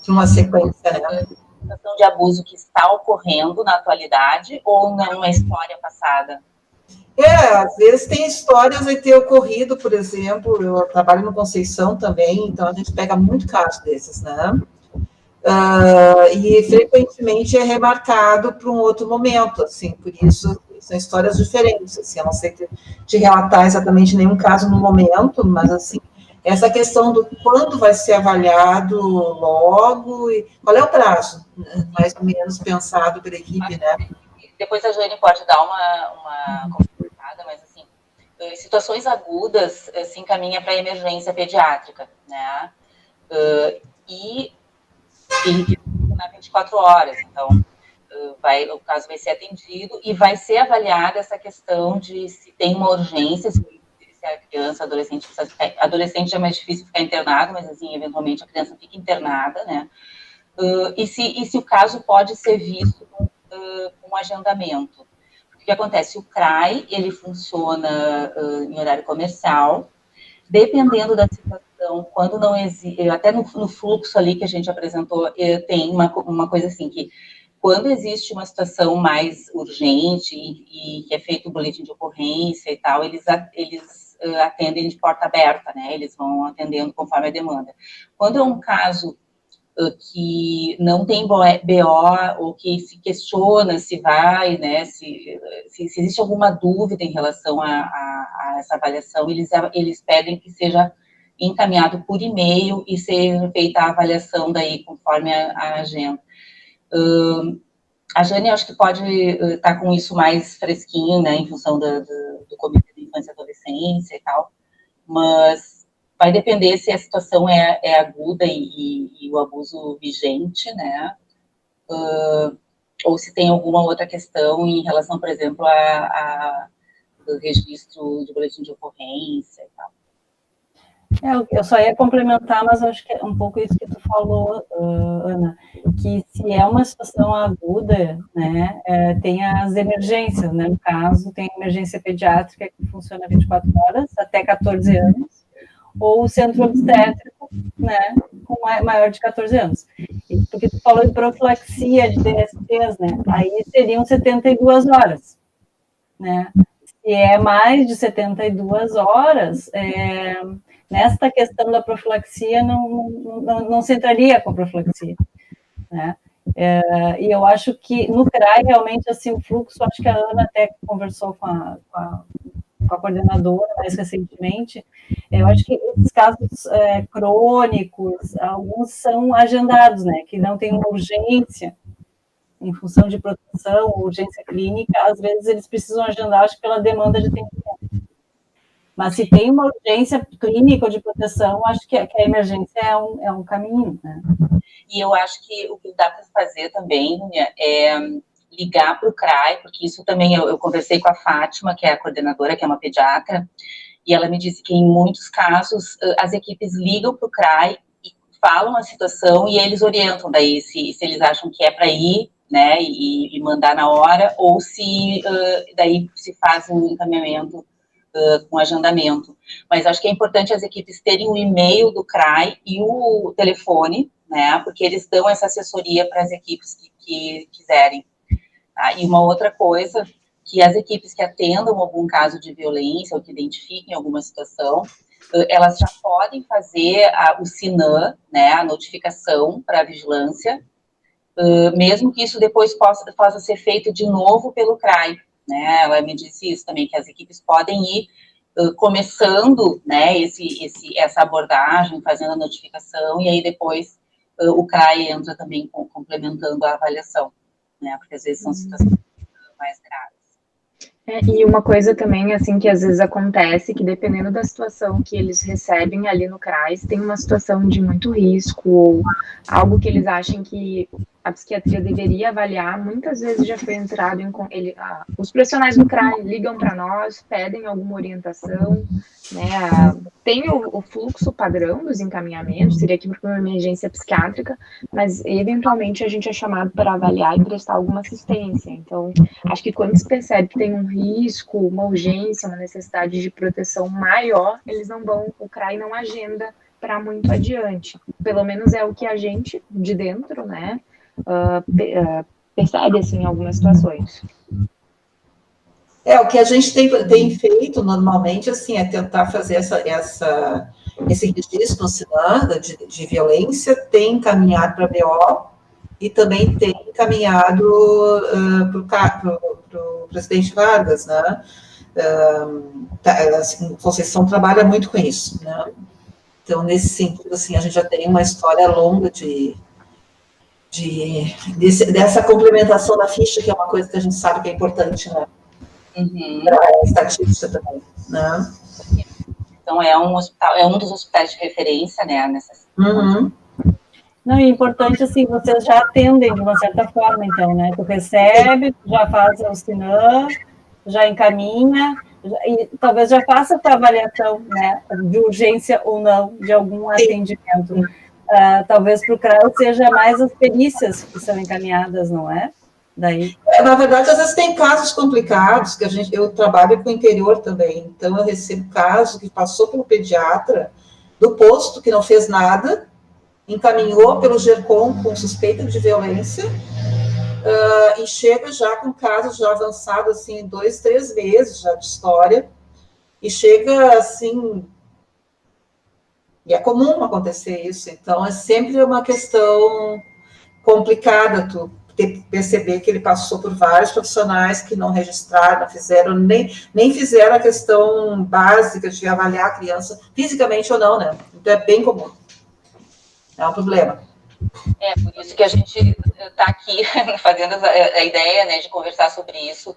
de uma sequência, né? Situação de abuso que está ocorrendo na atualidade ou não uma história passada? Às vezes tem histórias de ter ocorrido, por exemplo, eu trabalho no Conceição também, então a gente pega muito caso desses, né? E frequentemente é remarcado para um outro momento, assim, por isso são histórias diferentes, assim, eu não sei te relatar exatamente nenhum caso no momento, mas, assim, essa questão do quando vai ser avaliado logo, e qual é o prazo, né, mais ou menos pensado pela equipe, né? Depois a Jane pode dar uma comentada, mas, assim, situações agudas se encaminha para emergência pediátrica, né? E funcionar 24 horas, então o caso vai ser atendido e vai ser avaliada essa questão de se tem uma urgência, se a criança, adolescente é mais difícil ficar internado, mas, assim, eventualmente a criança fica internada, né? E se o caso pode ser visto com agendamento. O que acontece? O CRAI, ele funciona em horário comercial, dependendo da situação, quando não existe, até no fluxo ali que a gente apresentou, tem uma coisa assim, que quando existe uma situação mais urgente e que é feito o boletim de ocorrência e tal, eles atendem de porta aberta, né? Eles vão atendendo conforme a demanda. Quando é um caso que não tem BO ou que se questiona se vai, né, se existe alguma dúvida em relação a essa avaliação, eles pedem que seja encaminhado por e-mail e seja feita a avaliação daí conforme a agenda. A Jane, acho que pode estar com isso mais fresquinho, né, em função do Comitê de Infância e Adolescência e tal, mas vai depender se a situação é aguda e o abuso vigente, né, ou se tem alguma outra questão em relação, por exemplo, ao registro de boletim de ocorrência e tal. Eu só ia complementar, mas acho que é um pouco isso que tu falou, Ana, que se é uma situação aguda, né, tem as emergências, né, no caso, tem a emergência pediátrica que funciona 24 horas, até 14 anos, ou o centro obstétrico, né, com maior de 14 anos. Porque tu falou de profilaxia de DSTs, né, aí seriam 72 horas, né, se é mais de 72 horas, nesta questão da profilaxia, não se entraria com a profilaxia, né? E eu acho que no CRAI, realmente, assim, o fluxo, acho que a Ana até conversou com a coordenadora mais recentemente, eu acho que esses casos crônicos, alguns são agendados, né, que não tem uma urgência, em função de proteção, urgência clínica, às vezes eles precisam agendar, acho que pela demanda de tempo. Mas se tem uma urgência clínica ou de proteção, acho que a emergência é um caminho, né? E eu acho que o que dá para fazer também, Núnia, é ligar para o CRAI, porque isso também eu conversei com a Fátima, que é a coordenadora, que é uma pediatra, e ela me disse que em muitos casos as equipes ligam para o CRAI e falam a situação e eles orientam daí se eles acham que é para ir, né, e mandar na hora, ou se daí se faz um encaminhamento com agendamento. Mas acho que é importante as equipes terem o e-mail do CRAI e o telefone, né, porque eles dão essa assessoria para as equipes que quiserem. Tá? E uma outra coisa, que as equipes que atendam algum caso de violência ou que identifiquem alguma situação, elas já podem fazer o SINAM, né, a notificação para a vigilância, mesmo que isso depois possa ser feito de novo pelo CRAI. Né, ela me disse isso também, que as equipes podem ir começando, né, essa abordagem, fazendo a notificação, e aí depois o CRAI entra também complementando a avaliação, né, porque às vezes são situações mais graves. E uma coisa também, assim, que às vezes acontece, que dependendo da situação que eles recebem ali no CRAS, tem uma situação de muito risco, ou algo que eles achem que a psiquiatria deveria avaliar, muitas vezes já foi entrado em... os profissionais do CRAS ligam para nós, pedem alguma orientação, né, tem o fluxo padrão dos encaminhamentos, seria aqui para uma emergência psiquiátrica, mas eventualmente a gente é chamado para avaliar e prestar alguma assistência. Então, acho que quando se percebe que tem um risco, uma urgência, uma necessidade de proteção maior, eles não vão, o CRAI não agenda para muito adiante. Pelo menos é o que a gente, de dentro, né, percebe, assim, em algumas situações. O que a gente tem feito normalmente, assim, é tentar fazer esse registro no SINAM de violência, tem encaminhado para a BO e também tem encaminhado para o presidente Vargas, né? Assim, Conceição trabalha muito com isso, né? Então, nesse sentido, assim, a gente já tem uma história longa dessa complementação da ficha, que é uma coisa que a gente sabe que é importante, né? Para a estatística também, né? Então, é um dos hospitais de referência, né, nessa Uhum. Não, é importante, assim, vocês já atendem de uma certa forma, então, né? Tu recebe, tu já faz o SINAM, já encaminha, e talvez já faça a tua avaliação, né, de urgência ou não, de algum atendimento. Talvez para o CRAS seja mais as perícias que são encaminhadas, não é? Daí. Na verdade, às vezes tem casos complicados, que eu trabalho com o interior também, então eu recebo caso que passou pelo pediatra do posto, que não fez nada, encaminhou pelo GERCOM com suspeita de violência, e chega já com casos já avançados, assim, 2, 3 meses já de história, e chega, assim, e é comum acontecer isso, então é sempre uma questão complicada, tu perceber que ele passou por vários profissionais que não registraram, não fizeram, nem fizeram a questão básica de avaliar a criança fisicamente ou não, né? Então é bem comum. É um problema. Por isso que a gente está aqui fazendo a ideia, né, de conversar sobre isso,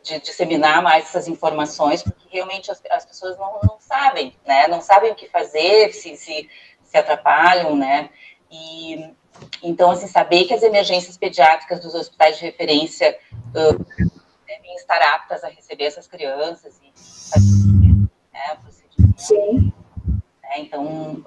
de disseminar mais essas informações, porque realmente as pessoas não sabem, né? Não sabem o que fazer, se atrapalham, né? E então, assim, saber que as emergências pediátricas dos hospitais de referência devem estar aptas a receber essas crianças e fazer, né, procedimento. Sim. Então,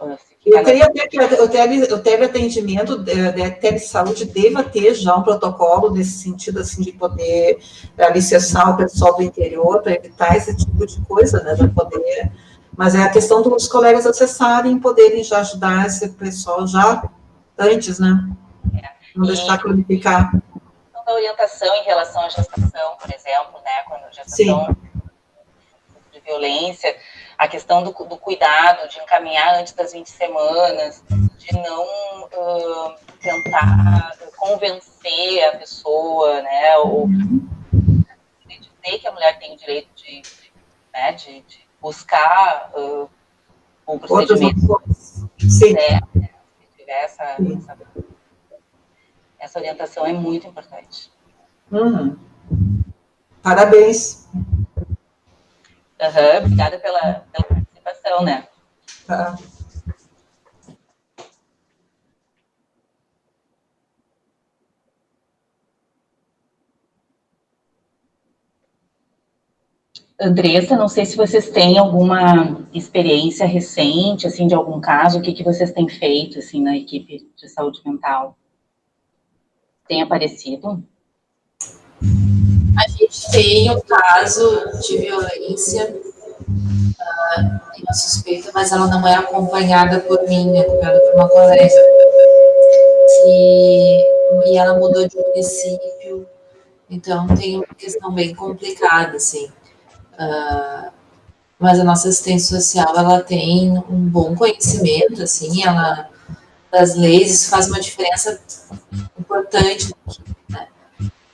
eu queria até que o teleatendimento, a telesaúde deva ter já um protocolo nesse sentido, assim, de poder alicerçar o pessoal do interior para evitar esse tipo de coisa, né, para poder... Mas é a questão dos colegas acessarem e poderem já ajudar esse pessoal já antes, né? Não deixar cronificar. A da orientação em relação à gestação, por exemplo, né, quando a gestação de violência, a questão do cuidado, de encaminhar antes das 20 semanas, de não tentar convencer a pessoa, né, ou de dizer que a mulher tem o direito de buscar um procedimento. Sim. Essa essa orientação é muito importante. Parabéns. Obrigada pela participação, né? Tá. Andressa, não sei se vocês têm alguma experiência recente, assim, de algum caso, o que vocês têm feito, assim, na equipe de saúde mental? Tem aparecido? A gente tem um caso de violência, tem uma suspeita, mas ela não é acompanhada por mim, é acompanhada por uma colega. E ela mudou de município, então tem uma questão bem complicada, assim. Mas a nossa assistência social, ela tem um bom conhecimento, assim, ela, das leis, isso faz uma diferença importante, né?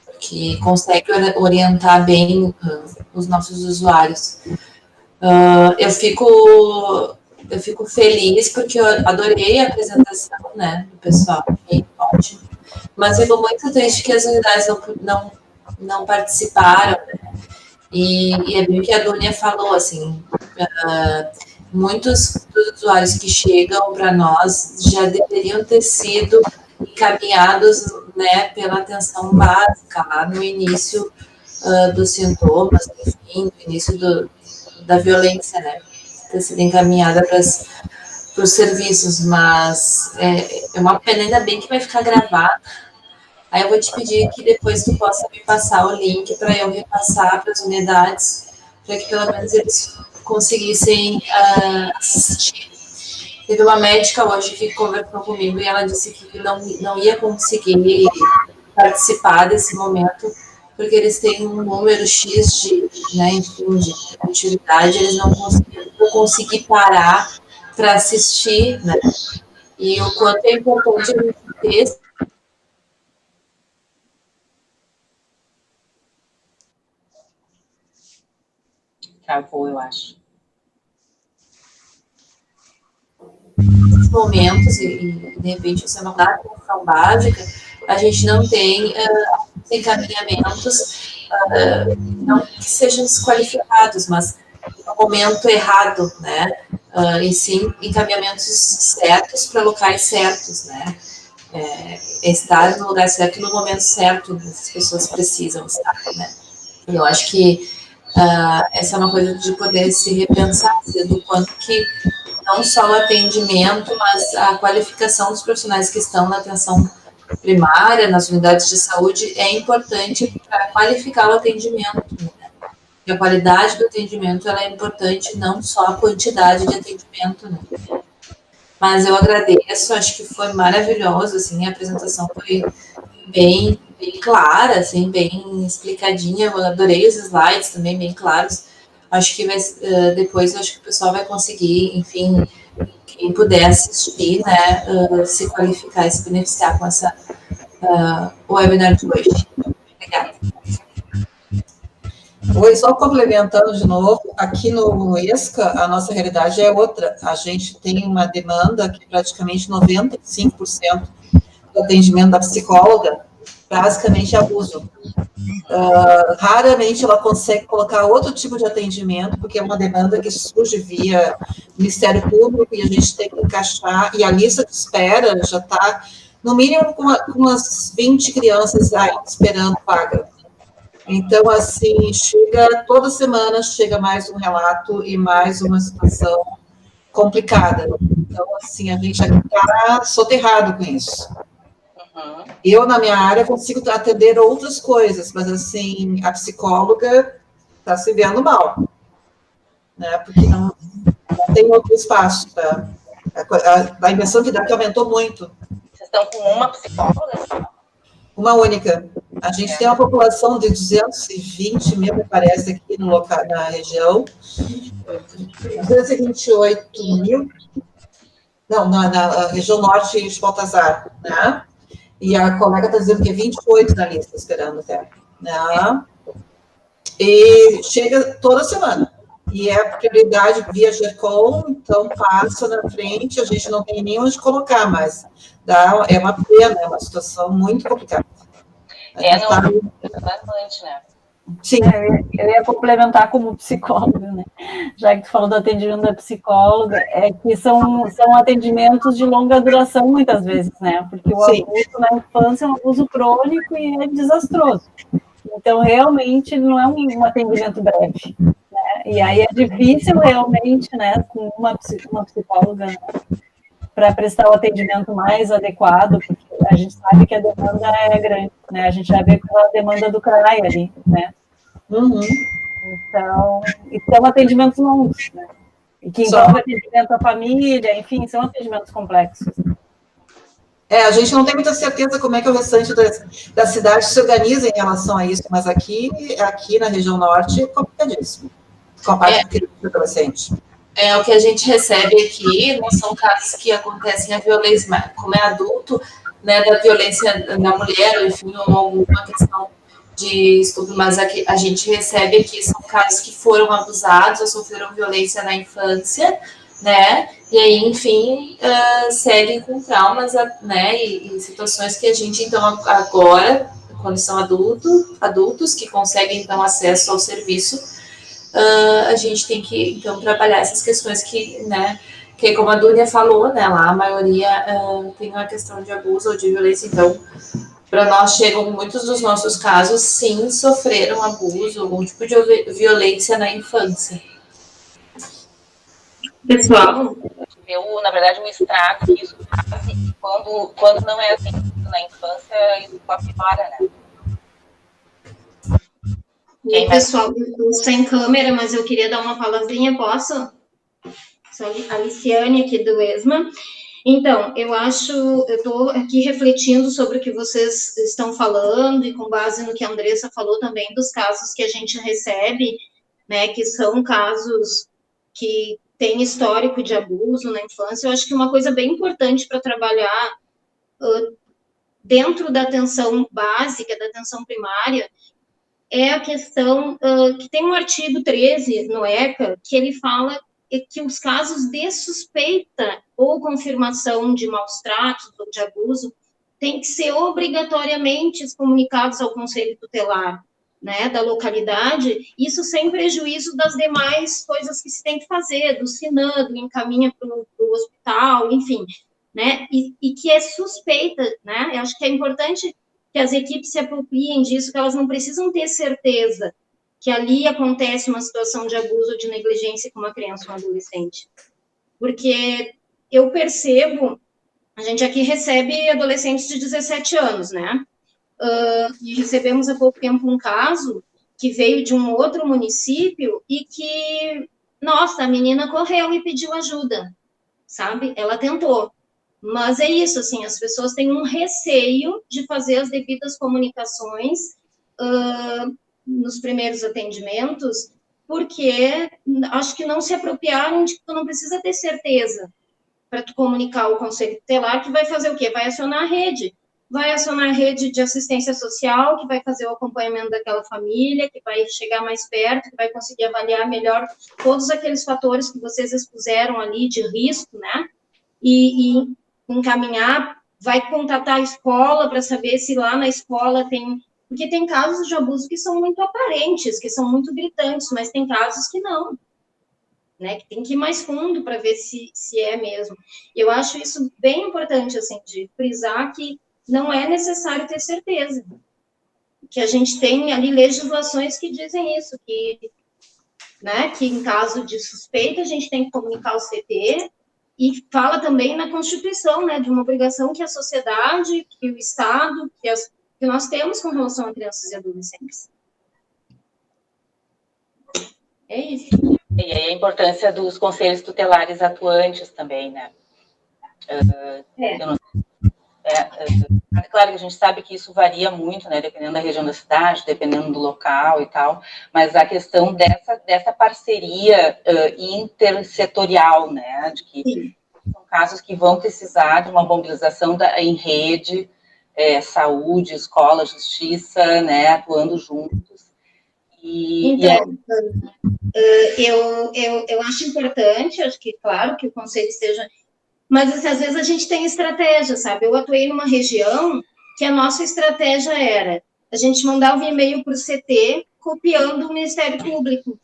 Porque consegue orientar bem os nossos usuários. Eu fico feliz porque eu adorei a apresentação, né, do pessoal, ótimo. Mas fico muito triste que as unidades não participaram, né? E é bem o que a Dunia falou, assim, muitos dos usuários que chegam para nós já deveriam ter sido encaminhados, né, pela atenção básica, lá no início dos sintomas, enfim, no início da violência, né, ter sido encaminhada para os serviços, mas é uma pena, ainda bem que vai ficar gravado. Aí eu vou te pedir que depois tu possa me passar o link para eu repassar para as unidades, para que pelo menos eles conseguissem assistir. Teve uma médica hoje que conversou comigo e ela disse que não ia conseguir participar desse momento, porque eles têm um número X de, né, enfim, de atividade, eles não vão conseguir parar para assistir, né? E o quanto é importante a gente ter. Travou, eu acho. Nesses momentos, e de repente você não dá atenção básica, a gente não tem encaminhamentos, não que sejam desqualificados, mas no momento errado, né? E sim encaminhamentos certos para locais certos, né? Estar no lugar certo e no momento certo, as pessoas precisam estar, né? E eu acho que essa é uma coisa de poder se repensar, do quanto que não só o atendimento, mas a qualificação dos profissionais que estão na atenção primária, nas unidades de saúde, é importante para qualificar o atendimento, né? E a qualidade do atendimento, ela é importante, não só a quantidade de atendimento, né? Mas eu agradeço, acho que foi maravilhoso, assim, a apresentação foi bem clara, assim, bem explicadinha. Eu adorei os slides também, bem claros. Acho que depois acho que o pessoal vai conseguir, enfim, quem puder assistir, né, se qualificar e se beneficiar com essa webinar de hoje. Obrigada. Oi, só complementando de novo, aqui no ESCA, a nossa realidade é outra. A gente tem uma demanda que praticamente 95% do atendimento da psicóloga basicamente é abuso. Raramente ela consegue colocar outro tipo de atendimento, porque é uma demanda que surge via Ministério Público e a gente tem que encaixar, e a lista de espera já está, no mínimo, com umas 20 crianças aí esperando vaga. Então, assim, toda semana chega mais um relato e mais uma situação complicada. Então, assim, a gente está soterrado com isso. Eu, na minha área, consigo atender outras coisas, mas, assim, a psicóloga está se vendo mal, né? Porque não tem outro espaço. A invenção de dados aumentou muito. Vocês estão com uma psicóloga? Uma única. A gente tem uma população de 220 mil, me parece, aqui no local, na região. 228 mil. Não, na região norte de Baltazar, né? E a colega está dizendo que é 28 na lista, esperando até. Né? E chega toda semana. e é prioridade via GECOM, então passa na frente, a gente não tem nem onde colocar, mas é uma pena, é uma situação muito complicada. É alarmante, né? Sim. Eu ia complementar como psicóloga, né? Já que tu falou do atendimento da psicóloga, é que são atendimentos de longa duração, muitas vezes, né? Porque o abuso na infância é um abuso crônico e é desastroso. Então, realmente, não é um atendimento breve, né? E aí é difícil, realmente, né, com uma psicóloga, né, para prestar o atendimento mais adequado, porque a gente sabe que a demanda é grande, né? A gente já vê pela demanda do CRAI ali, né? Uhum. Então, e são atendimentos longos, né? E que envolvem atendimento à família, enfim, são atendimentos complexos. A gente não tem muita certeza como é que o restante da cidade se organiza em relação a isso, mas aqui na região norte é complicadíssimo, com a parte de criança e adolescente. O que a gente recebe aqui não são casos que acontecem a violência, como é adulto, né, da violência da mulher, ou enfim, ou alguma questão de estupro, mas a gente recebe aqui são casos que foram abusados ou sofreram violência na infância, né, e aí, enfim, seguem com traumas, né, e situações que a gente, então, agora, quando são adultos que conseguem, então, acesso ao serviço, a gente tem que, então, trabalhar essas questões que, né, que como a Dúnia falou, né, lá a maioria tem uma questão de abuso ou de violência, então, para nós chegam muitos dos nossos casos, sim, sofreram abuso, algum tipo de violência na infância. Pessoal, na verdade, um estrago que isso faz, quando não é atendido na infância, isso só piora, né? E aí, pessoal, eu estou sem câmera, mas eu queria dar uma palavrinha, posso? Sou a Aliciane aqui do ESMA. Então, eu estou aqui refletindo sobre o que vocês estão falando e com base no que a Andressa falou também dos casos que a gente recebe, né, que são casos que têm histórico de abuso na infância. Eu acho que uma coisa bem importante para trabalhar dentro da atenção básica, da atenção primária, é a questão que tem um artigo 13 no ECA, que ele fala que os casos de suspeita ou confirmação de maus tratos ou de abuso têm que ser obrigatoriamente comunicados ao Conselho Tutelar, né, da localidade, isso sem prejuízo das demais coisas que se tem que fazer, do SINAM, do encaminha para o hospital, enfim, né, e que é suspeita, né, eu acho que é importante que as equipes se apropriem disso, que elas não precisam ter certeza que ali acontece uma situação de abuso ou de negligência com uma criança ou um adolescente. Porque eu percebo, a gente aqui recebe adolescentes de 17 anos, né? E recebemos há pouco tempo um caso que veio de um outro município e que, nossa, a menina correu e pediu ajuda, sabe? Ela tentou. Mas é isso, assim, as pessoas têm um receio de fazer as devidas comunicações nos primeiros atendimentos, porque acho que não se apropriaram de que tu não precisa ter certeza para tu comunicar ao Conselho Tutelar, que vai fazer o quê? Vai acionar a rede de assistência social, que vai fazer o acompanhamento daquela família, que vai chegar mais perto, que vai conseguir avaliar melhor todos aqueles fatores que vocês expuseram ali de risco, né? E encaminhar, vai contatar a escola para saber se lá na escola tem... Porque tem casos de abuso que são muito aparentes, que são muito gritantes, mas tem casos que não, né? Que tem que ir mais fundo para ver se é mesmo. Eu acho isso bem importante, assim, de frisar que não é necessário ter certeza. Que a gente tem ali legislações que dizem isso, né, que em caso de suspeita a gente tem que comunicar o CT, e fala também na Constituição, né, de uma obrigação que a sociedade, que o Estado, que nós temos com relação a crianças e adolescentes. É isso. E aí a importância dos conselhos tutelares atuantes também, né? Claro que a gente sabe que isso varia muito, né, dependendo da região da cidade, dependendo do local e tal, mas a questão dessa parceria intersetorial, né, de que Sim. são casos que vão precisar de uma mobilização em rede, saúde, escola, justiça, né, atuando juntos, Então, eu acho importante, acho que, claro, que o conselho esteja... Mas, assim, às vezes, a gente tem estratégia, sabe? Eu atuei numa região que a nossa estratégia era a gente mandava um e-mail para o CT copiando o Ministério Público.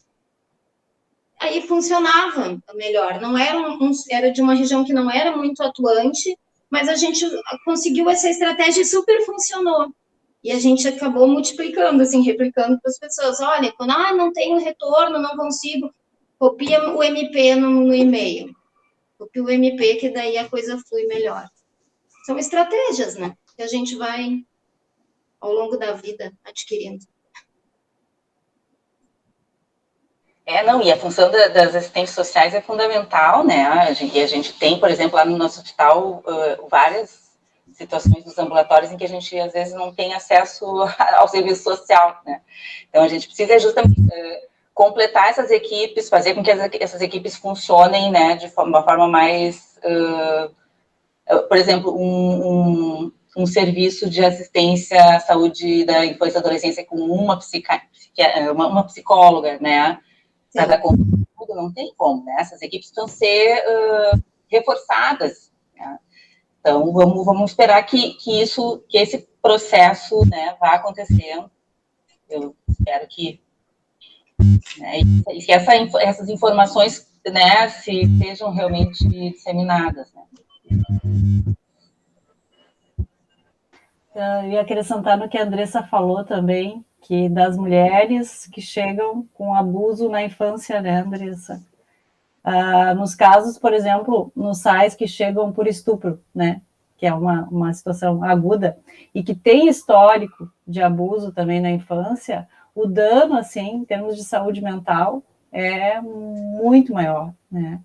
Aí funcionava melhor. Não era era de uma região que não era muito atuante, mas a gente conseguiu essa estratégia e super funcionou. E a gente acabou multiplicando, assim, replicando para as pessoas. Olha, quando não tenho retorno, não consigo, copia o MP no e-mail. Copia o MP, que daí a coisa flui melhor. São estratégias, né? Que a gente vai, ao longo da vida, adquirindo. Não, e a função das assistentes sociais é fundamental, né? A gente tem, por exemplo, lá no nosso hospital, várias situações dos ambulatórios em que a gente, às vezes, não tem acesso ao serviço social, né? Então, a gente precisa justamente completar essas equipes, fazer com que essas equipes funcionem, né, de uma forma mais... por exemplo, um serviço de assistência à saúde da infância e adolescência com uma psicóloga, né? Para dar conta de tudo, não tem como, né? Essas equipes precisam ser reforçadas, né? Então, vamos esperar que esse processo, né, vá acontecendo. Eu espero que, né, e que essas informações, né, sejam realmente disseminadas, né? Eu ia acrescentar no que a Andressa falou também, que das mulheres que chegam com abuso na infância, né, Andressa? Nos casos, por exemplo, nos SAIs que chegam por estupro, né, que é uma situação aguda, e que tem histórico de abuso também na infância, o dano, assim, em termos de saúde mental, é muito maior, né?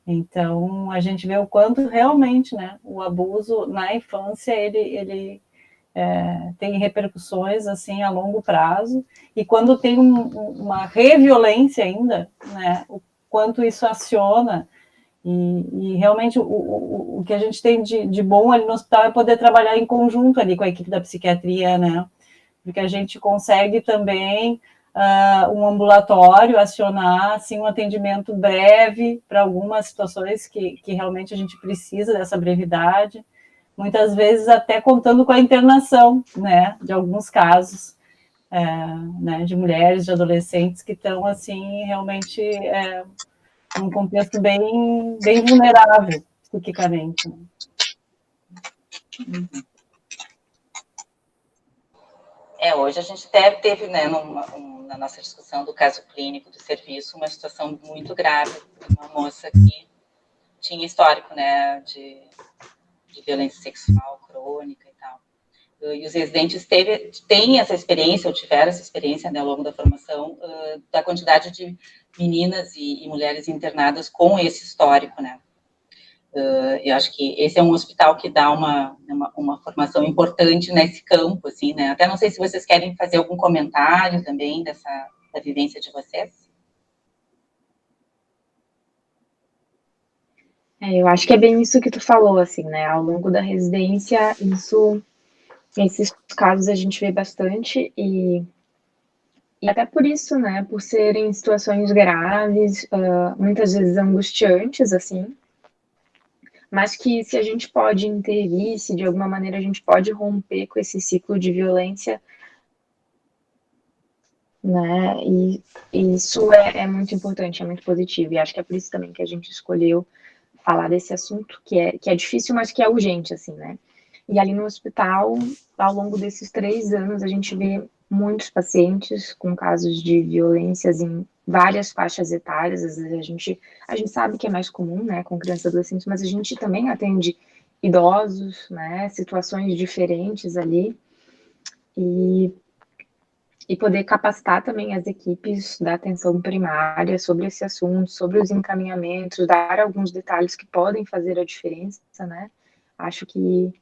Então, a gente vê o quanto realmente, né, o abuso na infância, ele tem repercussões, assim, a longo prazo, e quando tem uma reviolência ainda, né, o quanto isso aciona, e realmente o que a gente tem de bom ali no hospital é poder trabalhar em conjunto ali com a equipe da psiquiatria, né, porque a gente consegue também um ambulatório acionar, assim, um atendimento breve para algumas situações que realmente a gente precisa dessa brevidade, muitas vezes até contando com a internação, né, de alguns casos, né, de mulheres, de adolescentes que estão, assim, realmente num contexto bem vulnerável psiquicamente. Né? Hoje a gente teve, né, na nossa discussão do caso clínico do serviço, uma situação muito grave, uma moça que tinha histórico, né, de violência sexual crônica e tal. E os residentes têm essa experiência, ou tiveram essa experiência, né, ao longo da formação, da quantidade de meninas e mulheres internadas com esse histórico, né. Eu acho que esse é um hospital que dá uma formação importante nesse campo, assim, né. Até não sei se vocês querem fazer algum comentário também da vivência de vocês. Eu acho que é bem isso que tu falou, assim, né, ao longo da residência, esses casos a gente vê bastante, e até por isso, né, por serem situações graves, muitas vezes angustiantes, assim, mas que se a gente pode intervir, se de alguma maneira a gente pode romper com esse ciclo de violência, né, e isso é muito importante, é muito positivo, e acho que é por isso também que a gente escolheu falar desse assunto, que é difícil, mas que é urgente, assim, né. E ali no hospital, ao longo desses 3 anos, a gente vê muitos pacientes com casos de violências em várias faixas etárias. Às vezes a gente sabe que é mais comum, né, com crianças e adolescentes, mas a gente também atende idosos, né, situações diferentes ali, e poder capacitar também as equipes da atenção primária sobre esse assunto, sobre os encaminhamentos, dar alguns detalhes que podem fazer a diferença, né, acho que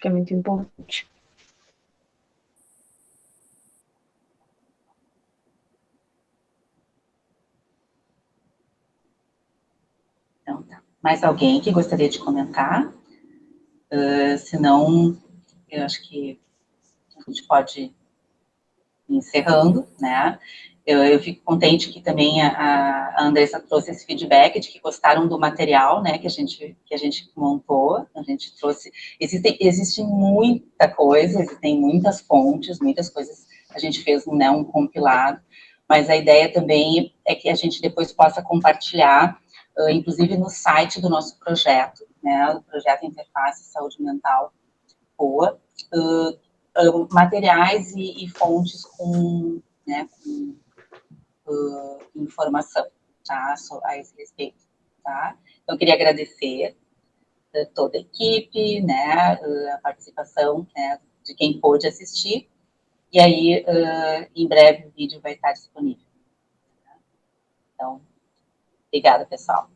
é muito importante. Então, tá. Mais alguém que gostaria de comentar? Se não, eu acho que a gente pode encerrando, né? Eu fico contente que também a Andressa trouxe esse feedback de que gostaram do material, né, que a gente montou, a gente trouxe, existe muita coisa, existem muitas fontes, muitas coisas, a gente fez, né, um compilado, mas a ideia também é que a gente depois possa compartilhar, inclusive no site do nosso projeto, né, o projeto Interface Saúde Mental Boa, materiais e fontes com, né, com informação, tá, a esse respeito, tá? Então, eu queria agradecer toda a equipe, né, a participação, né, de quem pôde assistir, e aí, em breve, o vídeo vai estar disponível. Então, obrigada, pessoal.